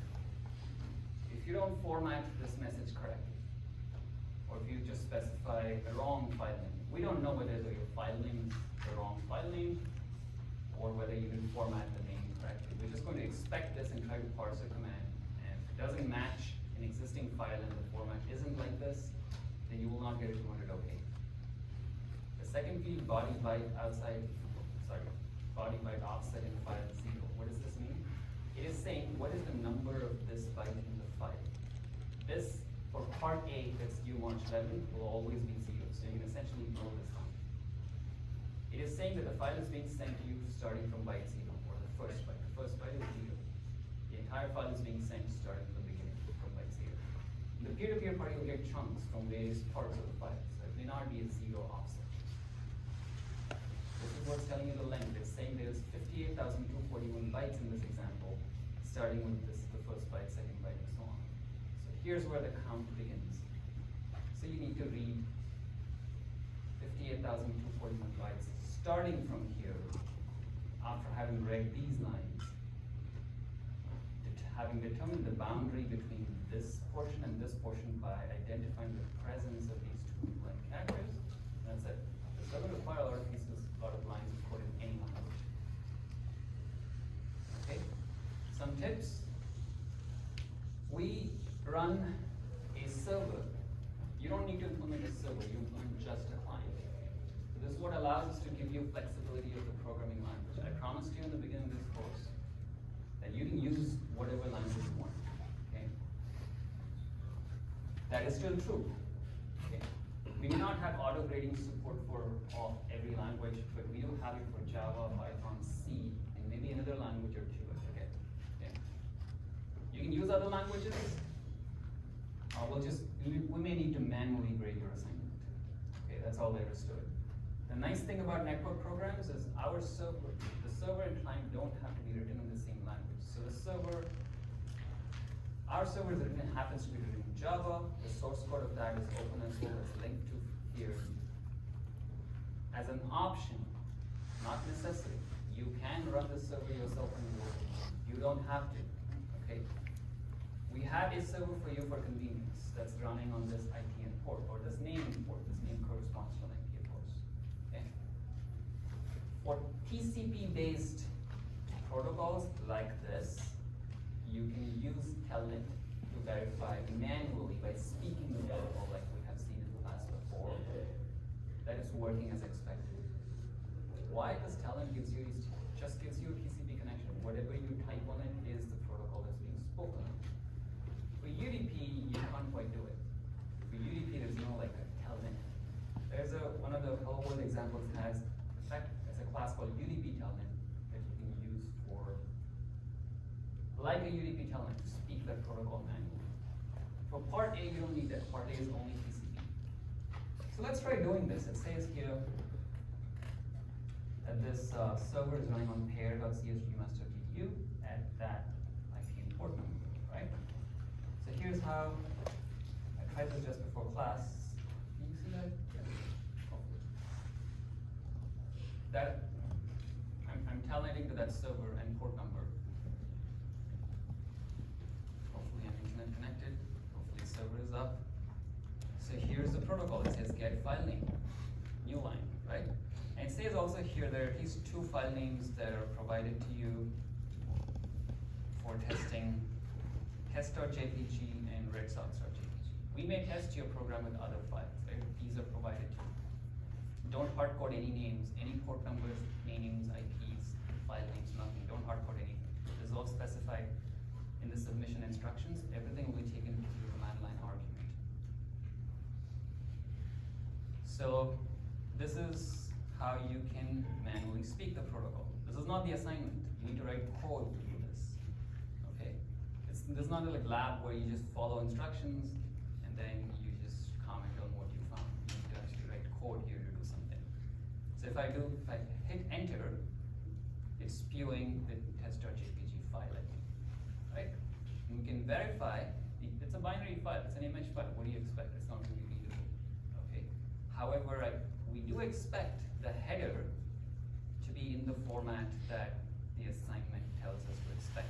If you don't format this message correctly, or if you just specify the wrong file name, we don't know whether your file name is the wrong file name or whether you didn't format the name correctly. We're just going to expect this and try to parse a command. And if it doesn't match an existing file and the format isn't like this, then you will not get a 200 OK. The second field, body byte offset in file 0. What does this mean? It is saying what is the number of this byte in the file. This, for part A, that's due March 11th, will always be 0. So you can essentially ignore this one. It is saying that the file is being sent to you starting from byte 0, or the first byte. The first byte is 0. The entire file is being sent starting from the beginning, from byte 0. In the peer-to-peer part, you'll get chunks from various parts of the file. So it may not be a 0 offset. This is what's telling you the length. It's saying there's 58,241 bytes in this example, starting with this, the first byte, second byte, and so on. So here's where the count begins. So you need to read 58,241 bytes, starting from here, after having read these lines, having determined the boundary between this portion and this portion by identifying the presence of these two line characters. That's it. This doesn't require a lot of pieces, a lot of lines of code in any language. Okay? Some tips. We run a server. You don't need to implement a server, you implement just a client. So this is what allows us to give you flexibility of the programming language. I promised you in the beginning of this course that you can use whatever language you want. Okay? That is still true. Okay? We may not have auto-grading support for every language, but we do have it for Java, Python, C, and maybe another language or two, I forget. Okay? You can use other languages. We may need to manually grade your assignment. Okay, that's all there is to it. The nice thing about network programs is the server and client don't have to be written in the same language. So our server happens to be written in Java. The source code of that is open and source, it's linked to here. As an option, not necessary, you can run the server yourself in your local. You don't have to. Okay. We have a server for you for convenience that's running on this IPN port or this name port. This name corresponds to an IPN port. Okay. For TCP-based protocols like this, you can use Telnet to verify manually by speaking the protocol like we have seen in the class before. That is working as expected. Why? Because Telnet just gives you a TCP connection. Whatever you type on it is the protocol that's being spoken. For UDP, you can't quite do it. For UDP, there's no like a Telnet. There's one of the Hello World examples has, in fact, it's a class called UDP Telnet that you can use for, like a UDP Telnet, to speak that protocol manually. For part A, you don't need that. Part A is only TCP. So let's try doing this. It says here that this server is running on pair.csgmaster.edu at that IP port number, right? So here's how I tried this just before class. Can you see that? Yeah. Hopefully. That I'm telnetting to that server and port number. Hopefully I'm internet connected. Hopefully server is up. So here's the protocol. It says get file name, new line, right? And it says also here there are at least two file names that are provided to you for testing, test.jpg and redsox.jpg. We may test your program with other files, right? These are provided to you. Don't hardcode any names, any port numbers, names, IPs, file names, nothing. Don't hardcode anything. This is all specified in the submission instructions. Everything will be taken to the command line argument. So this is how you can manually speak the protocol. This is not the assignment. You need to write code to do this. Okay? This is not a like lab where you just follow instructions and then you just comment on what you found. You need to actually write code here to do something. So if I hit enter, it's spewing the test.jpg file at me, right? And we can verify, it's a binary file, it's an image file. What do you expect? It's not really readable, okay? However, we do expect the header to be in the format that the assignment tells us to expect.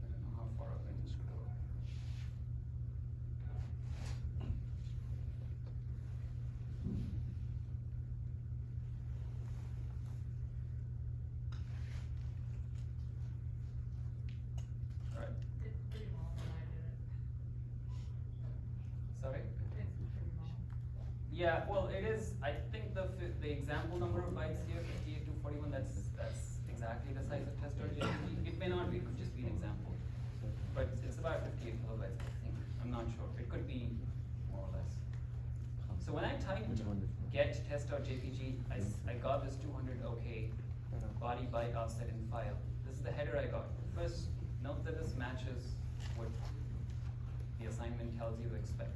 I don't know how far up I need to go. All right. It's pretty long when I did it. Sorry? It's pretty long. Yeah, well, it is, I think the example number of bytes here, 58 to 41, that's exactly the size of test.jpg. It may not be, it could just be an example. But it's about 58 kilobytes, I think. I'm not sure. It could be more or less. So when I typed get test.jpg, I got this 200 OK body byte offset in file. This is the header I got. First, note that this matches what the assignment tells you to expect.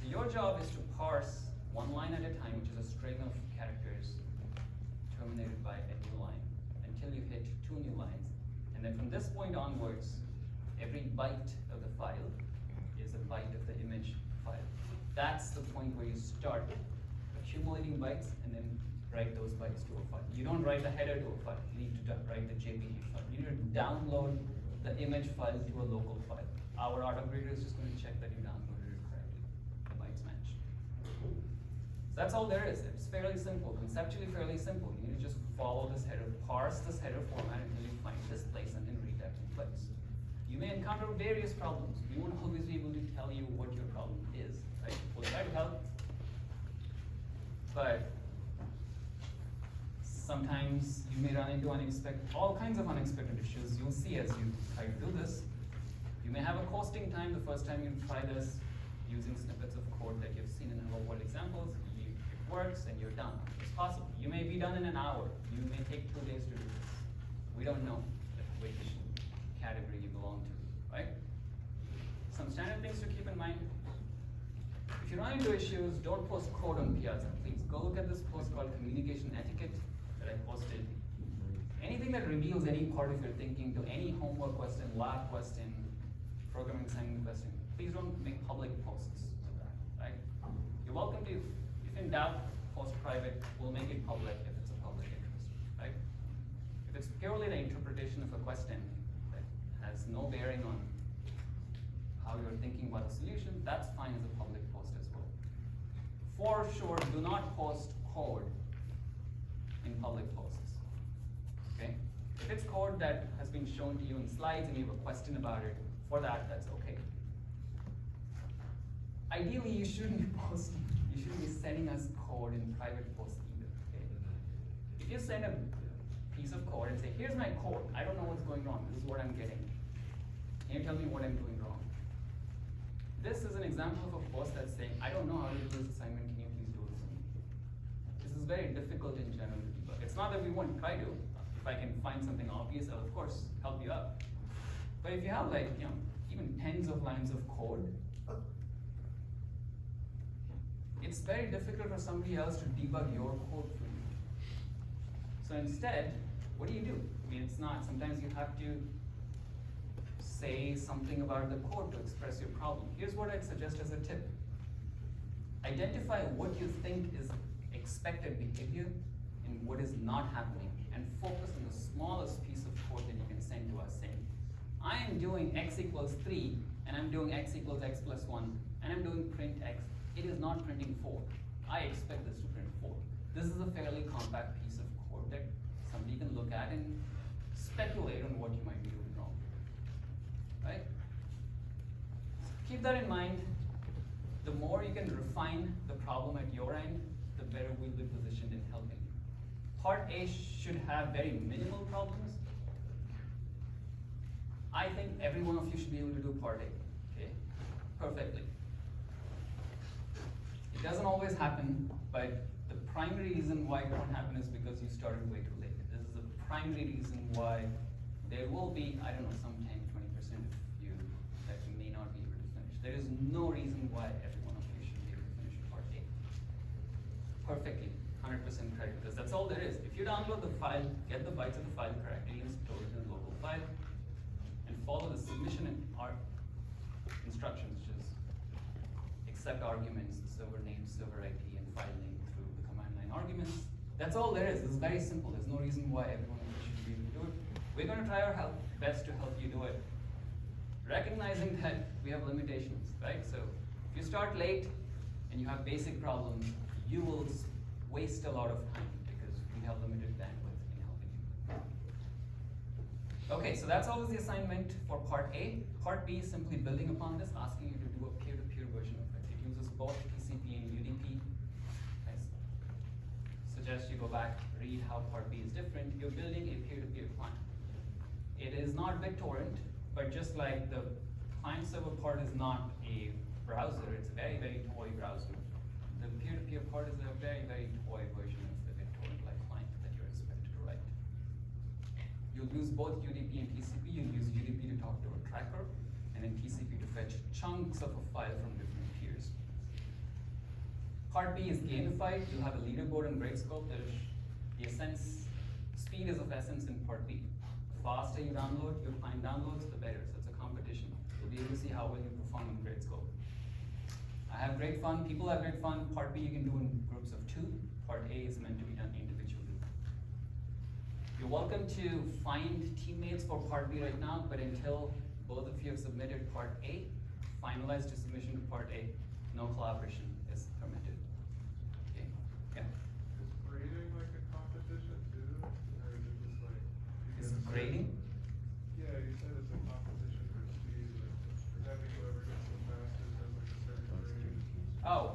So your job is to parse one line at a time, which is a string of characters terminated by a new line, until you hit 2 new lines. And then from this point onwards, every byte of the file is a byte of the image file. That's the point where you start accumulating bytes and then write those bytes to a file. You don't write the header to a file. You need to write the JPG file. You need to download the image file to a local file. Our autograder is just going to check that you downloaded it correctly. The bytes match. So that's all there is. It's fairly simple, conceptually fairly simple. You need to just follow this header, parse this header format until you find this place and then read that in place. You may encounter various problems. We won't always be able to tell you what your problem is, right? We'll try to help, but sometimes you may run into all kinds of unexpected issues. You'll see as you try to do this. You may have a costing time the first time you try this using snippets of code that you've seen in Hello World examples. It works and you're done. It's possible. You may be done in an hour. You may take 2 days to do this. We don't know which category you belong to, right? Some standard things to keep in mind. If you run into issues, don't post code on Piazza. Please go look at this post called Communication Etiquette that I posted. Anything that reveals any part of your thinking to any homework question, lab question, programming assignment question, please don't make public posts of that, right? You're welcome to, if in doubt, post private. We'll make it public if it's a public interest, right? If it's purely the interpretation of a question that has no bearing on how you're thinking about the solution, that's fine as a public post as well. For sure, do not post code in public posts, okay? If it's code that has been shown to you in slides and you have a question about it, for that, that's okay. Ideally, you shouldn't be sending us code in private posts either, okay? If you send a piece of code and say, here's my code, I don't know what's going wrong, this is what I'm getting. Can you tell me what I'm doing wrong? This is an example of a post that's saying, I don't know how to do this assignment, can you please do this for me? This is very difficult in general to debug. It's not that we won't try to. If I can find something obvious, I'll of course help you out. But if you have like, even tens of lines of code, it's very difficult for somebody else to debug your code for you. So instead, what do? I mean, it's not, sometimes you have to say something about the code to express your problem. Here's what I'd suggest as a tip. Identify what you think is expected behavior and what is not happening, and focus on the smallest piece of code that you can send to us saying, I am doing x equals 3, and I'm doing x equals x plus 1, and I'm doing print x. It is not printing 4. I expect this to print 4. This is a fairly compact piece of code that somebody can look at and speculate on what you might be doing wrong, right? Keep that in mind. The more you can refine the problem at your end, the better we'll be positioned in helping you. Part A should have very minimal problems. I think every one of you should be able to do part A, okay, perfectly. It doesn't always happen, but the primary reason why it won't happen is because you started way too late. This is the primary reason why there will be, I don't know, some 10, 20% of you that you may not be able to finish. There is no reason why every one of you should be able to finish part A perfectly, 100% correct, because that's all there is. If you download the file, get the bytes of the file correctly and store it in a local file, and follow the submission and instructions, which is accept arguments, server name, server IP, and file name through the command line arguments. That's all there is. It's very simple. There's no reason why everyone should be able to do it. We're going to try our best to help you do it, recognizing that we have limitations, right? So if you start late and you have basic problems, you will waste a lot of time because we have limited bandwidth in helping you. Okay, so that's always the assignment for part A. Part B is simply building upon this, asking you to do a peer-to-peer version of it. It uses both TCP and UDP. I suggest you go back, read how part B is different. You're building a peer-to-peer client. It is not BitTorrent, but just like the client server part is not a browser, it's a very, very toy browser. The peer-to-peer part is a very, very toy version of the BitTorrent-like client that you're expected to write. You'll use both UDP and TCP. You'll use UDP to talk to a tracker, and then TCP to fetch chunks of a file from different peers. Part B is gamified. You'll have a leaderboard and Gradescope. Speed is of essence in part B. The faster you download, your client downloads, the better. So it's a competition. You'll be able to see how well you perform in Gradescope. I have great fun. People have great fun. Part B you can do in groups of 2. Part A is meant to be done individually. You're welcome to find teammates for part B right now, but until both of you have submitted part A, finalized your submission to part A, no collaboration is permitted. Okay? Yeah. Is grading like a competition too, or is it just like? you Is get a certain- grading? Yeah, you said it's a competition for speed, like having whoever gets the fastest has like a certain grade. Oh,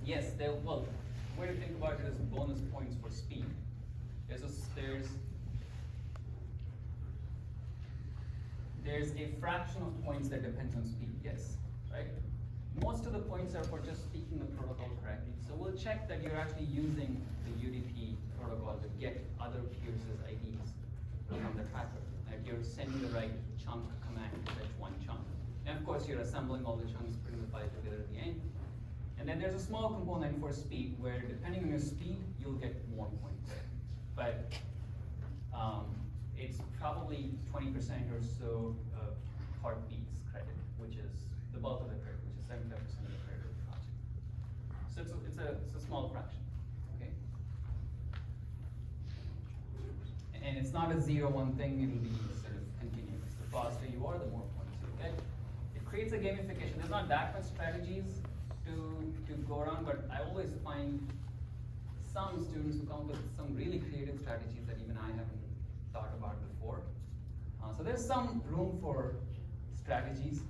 yes, well, the way to think about it is bonus points for speed. There's a fraction of points that depends on speed, yes, right? Most of the points are for just speaking the protocol correctly. So we'll check that you're actually using the UDP protocol to get other peers' IDs from the tracker, that you're sending the right chunk command to fetch one chunk. And of course, you're assembling all the chunks, putting the file together at the end. And then there's a small component for speed where depending on your speed, you'll get more points. But it's probably 20% or so of part B's credit, which is the bulk of the credit, which is 75% of the credit of the project. So it's a small fraction, okay? And it's not a 0-1 thing, it'll be sort of continuous. The faster you are, the more points you get. It creates a gamification. There's not that much strategies to go around, but I always find some students who come with some really creative strategies that even I haven't thought about before. So there's some room for strategies.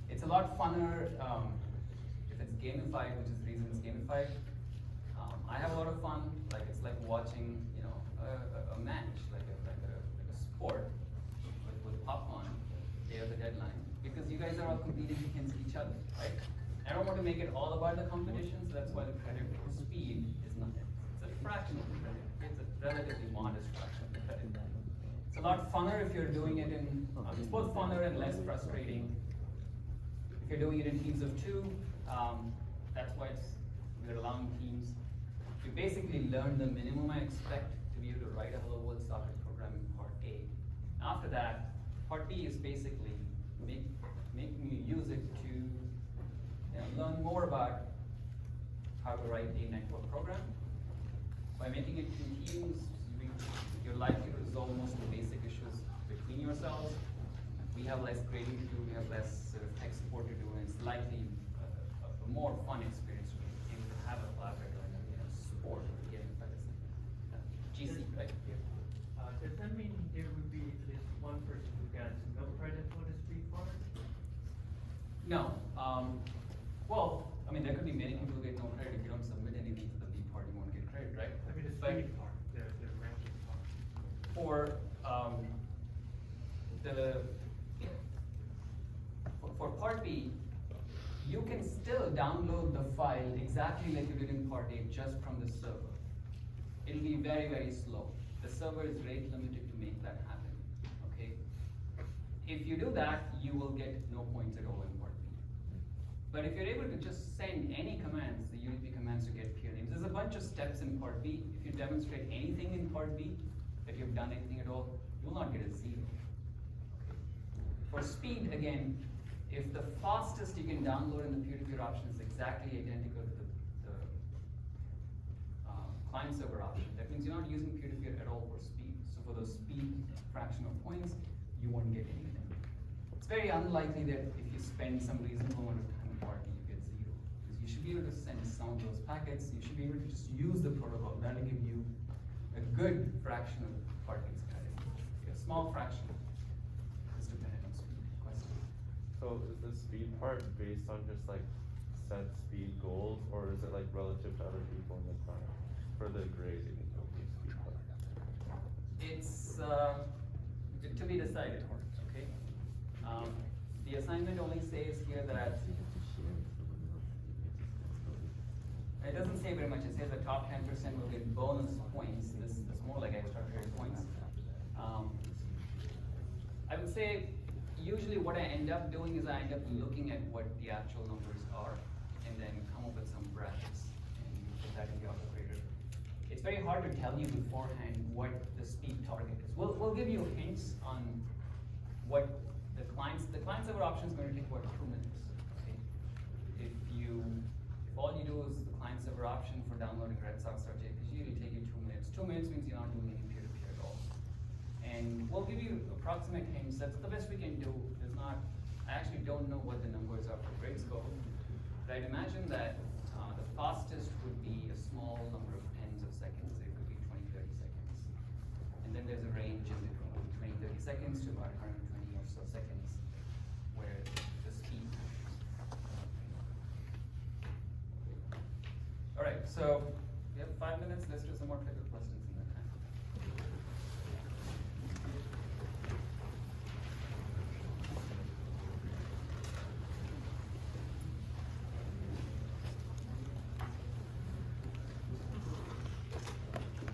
It's a lot funner if it's gamified, which is the reason it's gamified. I have a lot of fun. Like it's like watching, you know, a match, like a sport with popcorn. Day of the deadline, because you guys are all competing against each other, right? I don't want to make it all about the competition, so that's why the credit for speed is not. It's a fraction of the credit. It's a relatively modest fraction of the credit. It's a lot funner if you're doing it in. It's both funner and less frustrating. If you're doing it in teams of 2, that's why we're allowing teams. You basically learn the minimum I expect to be able to write a Hello World socket program in part A. After that, part B is basically making you use it to learn more about how to write a network program. By making it in teams, you're likely to resolve most of the basic issues between yourselves. We have less grading to do, we have less sort of tech support to do, and it's likely a more fun experience to be able to have a collaborator and support again. GC, right? Does that mean there would be at least one person who gets no credit for the speed part? No. Well, I mean, there could be many people who get no credit if you don't submit anything to the B part. You won't get credit, right? I mean, the But- speed part, the for, for Part B, you can still download the file exactly like you did in Part A just from the server. It'll be very, very slow. The server is rate limited to make that happen, okay? If you do that, you will get no points at all in Part B. But if you're able to just send any commands, the UDP commands to get peer names, there's a bunch of steps in Part B. If you demonstrate anything in Part B, that you've done anything at all, you will not get a 0. For speed, again, if the fastest you can download in the peer-to-peer option is exactly identical to the client-server option, that means you're not using peer-to-peer at all for speed. So for those speed fraction of points, you won't get anything. It's very unlikely that if you spend some reasonable amount of time in Part B, you get 0. Because you should be able to send some of those packets, you should be able to just use the protocol. That'll give you a good fraction of Part B's credit. A small fraction is dependent on speed. Question? So is the speed part based on just like set speed goals, or is it like relative to other people in the class for the grading of the speed part? It's to be decided, okay? The assignment only says here that, it doesn't say very much, it says the top 10% will get bonus points. This is more like extra credit points. I would say, usually what I end up doing is I end up looking at what the actual numbers are, and then come up with some brackets, and put that in the autograder. It's very hard to tell you beforehand what the speed target is. We'll give you hints on what the client-server option is going to take about 2 minutes. Okay? If all you do is the client-server option for downloading redsox.jpg, it'll take you 2 minutes. 2 minutes means you're not doing any peer-to-peer at all. And we'll give you approximate hints. That's the best we can do. I actually don't know what the numbers are for grade scope, but I'd imagine that the fastest would be a small number of tens of seconds. It could be 20, 30 seconds. And then there's a range in between 20, 30 seconds to about 120 or so seconds where the speed matters. All right, so we have 5 minutes. Let's do some more critical questions in that time.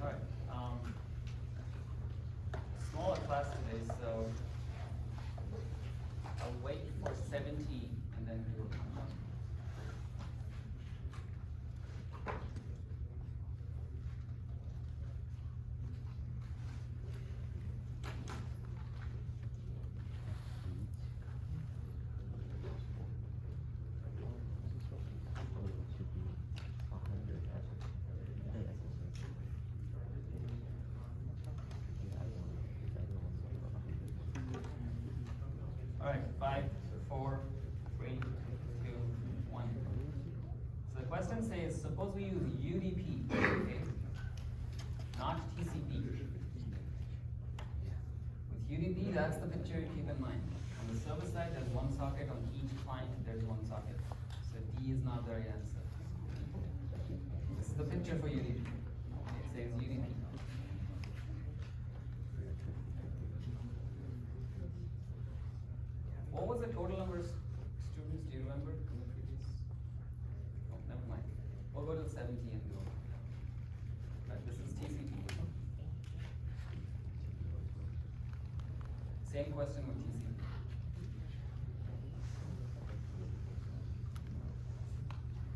All right, smaller class today, so I'll wait for 70 and then we will come up. All right, 5, 4, 3, 2, 1. So the question says, suppose we use UDP, okay, not TCP. With UDP, that's the picture you keep in mind. On the server side, there's one socket. On each client, there's one socket. So D is not the right answer. This is the picture for UDP. It says UDP. What was the total number of students, do you remember, in the previous? Oh, never mind. We'll go to 70 and go. Right, this is TCP. Same question with TCP.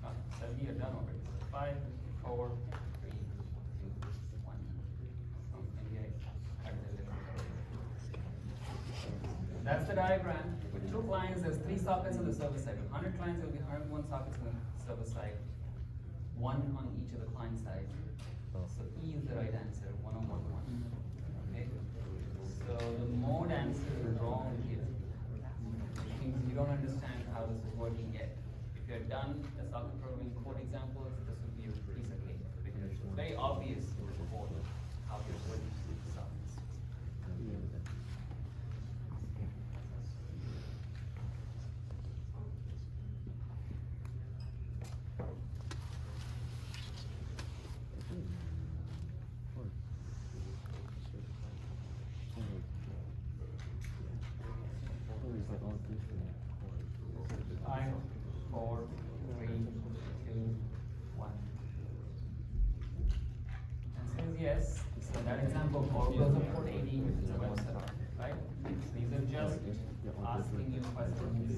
Ah, 70 are done already. 5, 4, 3, 2, 1. Oh, NDI. That's the diagram. With 2 clients, there's 3 sockets on the server side. With 100 clients, there will be 101 sockets on the server side, 1 on each of the client sides. So E is the right answer, 1 on 1, 1. Okay? So the mode answer is wrong here. Which means you don't understand how this is working yet. If you're done the socket programming code examples, this would be a piece of cake. Because it's very obvious in the code how you're working with the sockets. example, Gorbals of port 80, which is a web server, right? So these are just asking you questions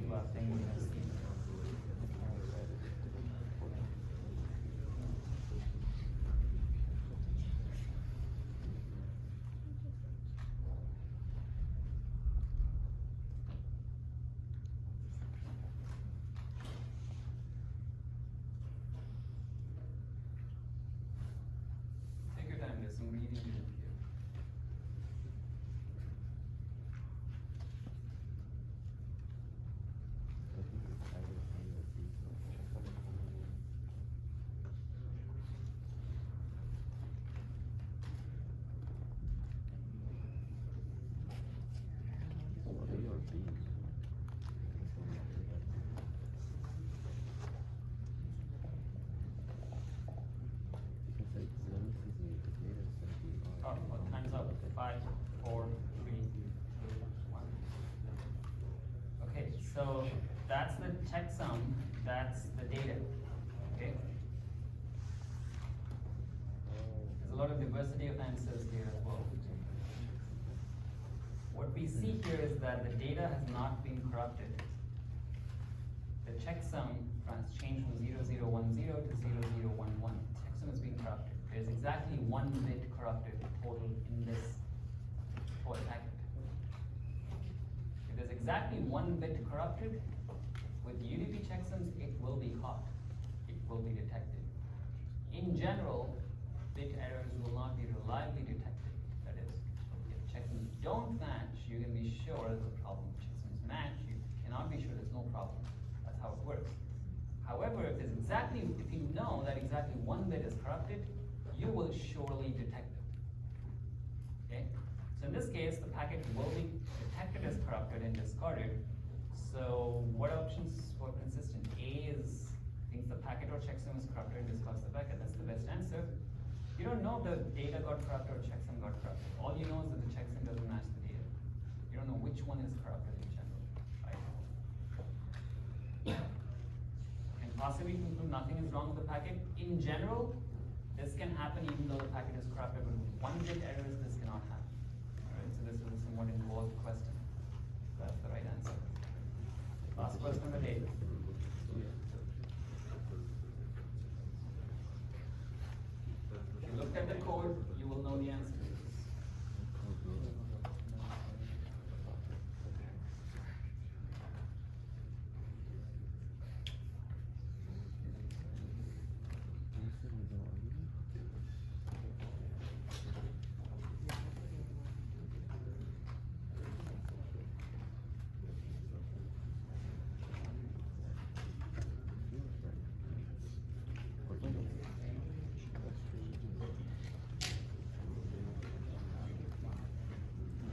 about things you have seen. Take your time, there's some reading to do here. Oh, well, time's up. 5, 4, 3, 2, 1. Okay, so that's the checksum, that's the data, okay? There's a lot of diversity of answers here as well. What we see here is that the data has not been corrupted. The checksum has changed from 0010 to 0011. Checksum has been corrupted. There's exactly 1 bit corrupted total in this whole packet. If there's exactly 1 bit corrupted, with UDP checksums, it will be caught. It will be detected. In general, bit errors will not be reliably detected. That is, if checksums don't match, you can be sure there's a problem. If checksums match, you cannot be sure there's no problem. That's how it works. However, if you know that exactly 1 bit is corrupted, you will surely detect it. Okay? So in this case, the packet will be detected as corrupted and discarded. So what options were consistent? A is thinks the packet or checksum is corrupted and discards the packet. That's the best answer. You don't know if the data got corrupted or checksum got corrupted. All you know is that the checksum doesn't match the data. You don't know which one is corrupted in general, right? And possibly conclude nothing is wrong with the packet. In general, this can happen even though the packet is corrupted, but with 1 bit errors, this cannot happen. Alright, so this is a somewhat involved question. That's the right answer. Last question of the day. If you looked at the code, you will know the answer.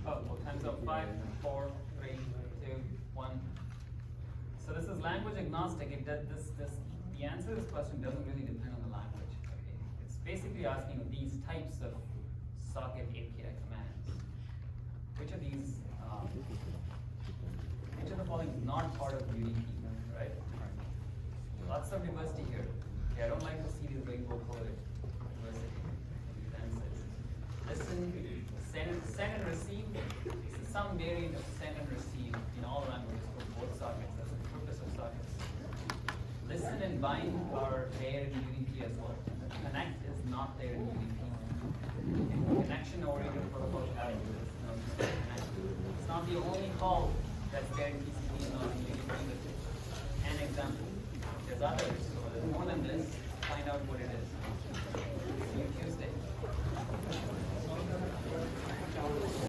Oh, well, time's up. 5, 4, 3, 2, 1. So this is language agnostic. It does the answer to this question doesn't really depend on the language. Okay? It's basically asking these types of socket API commands. Which of these, which of the following is not part of UDP, right? Lots of diversity here. Okay, I don't like to see these rainbow colored diversity. These answers. Listen, send and receive. Some variant of send and receive in all languages for both sockets. That's the purpose of sockets. Listen and bind are there in UDP as well. Connect is not there in UDP. Connection-oriented protocol characters. No, it's not the only call that's there in TCP and not in UDP. An example. There's others, so there's more than this. Find out what it is.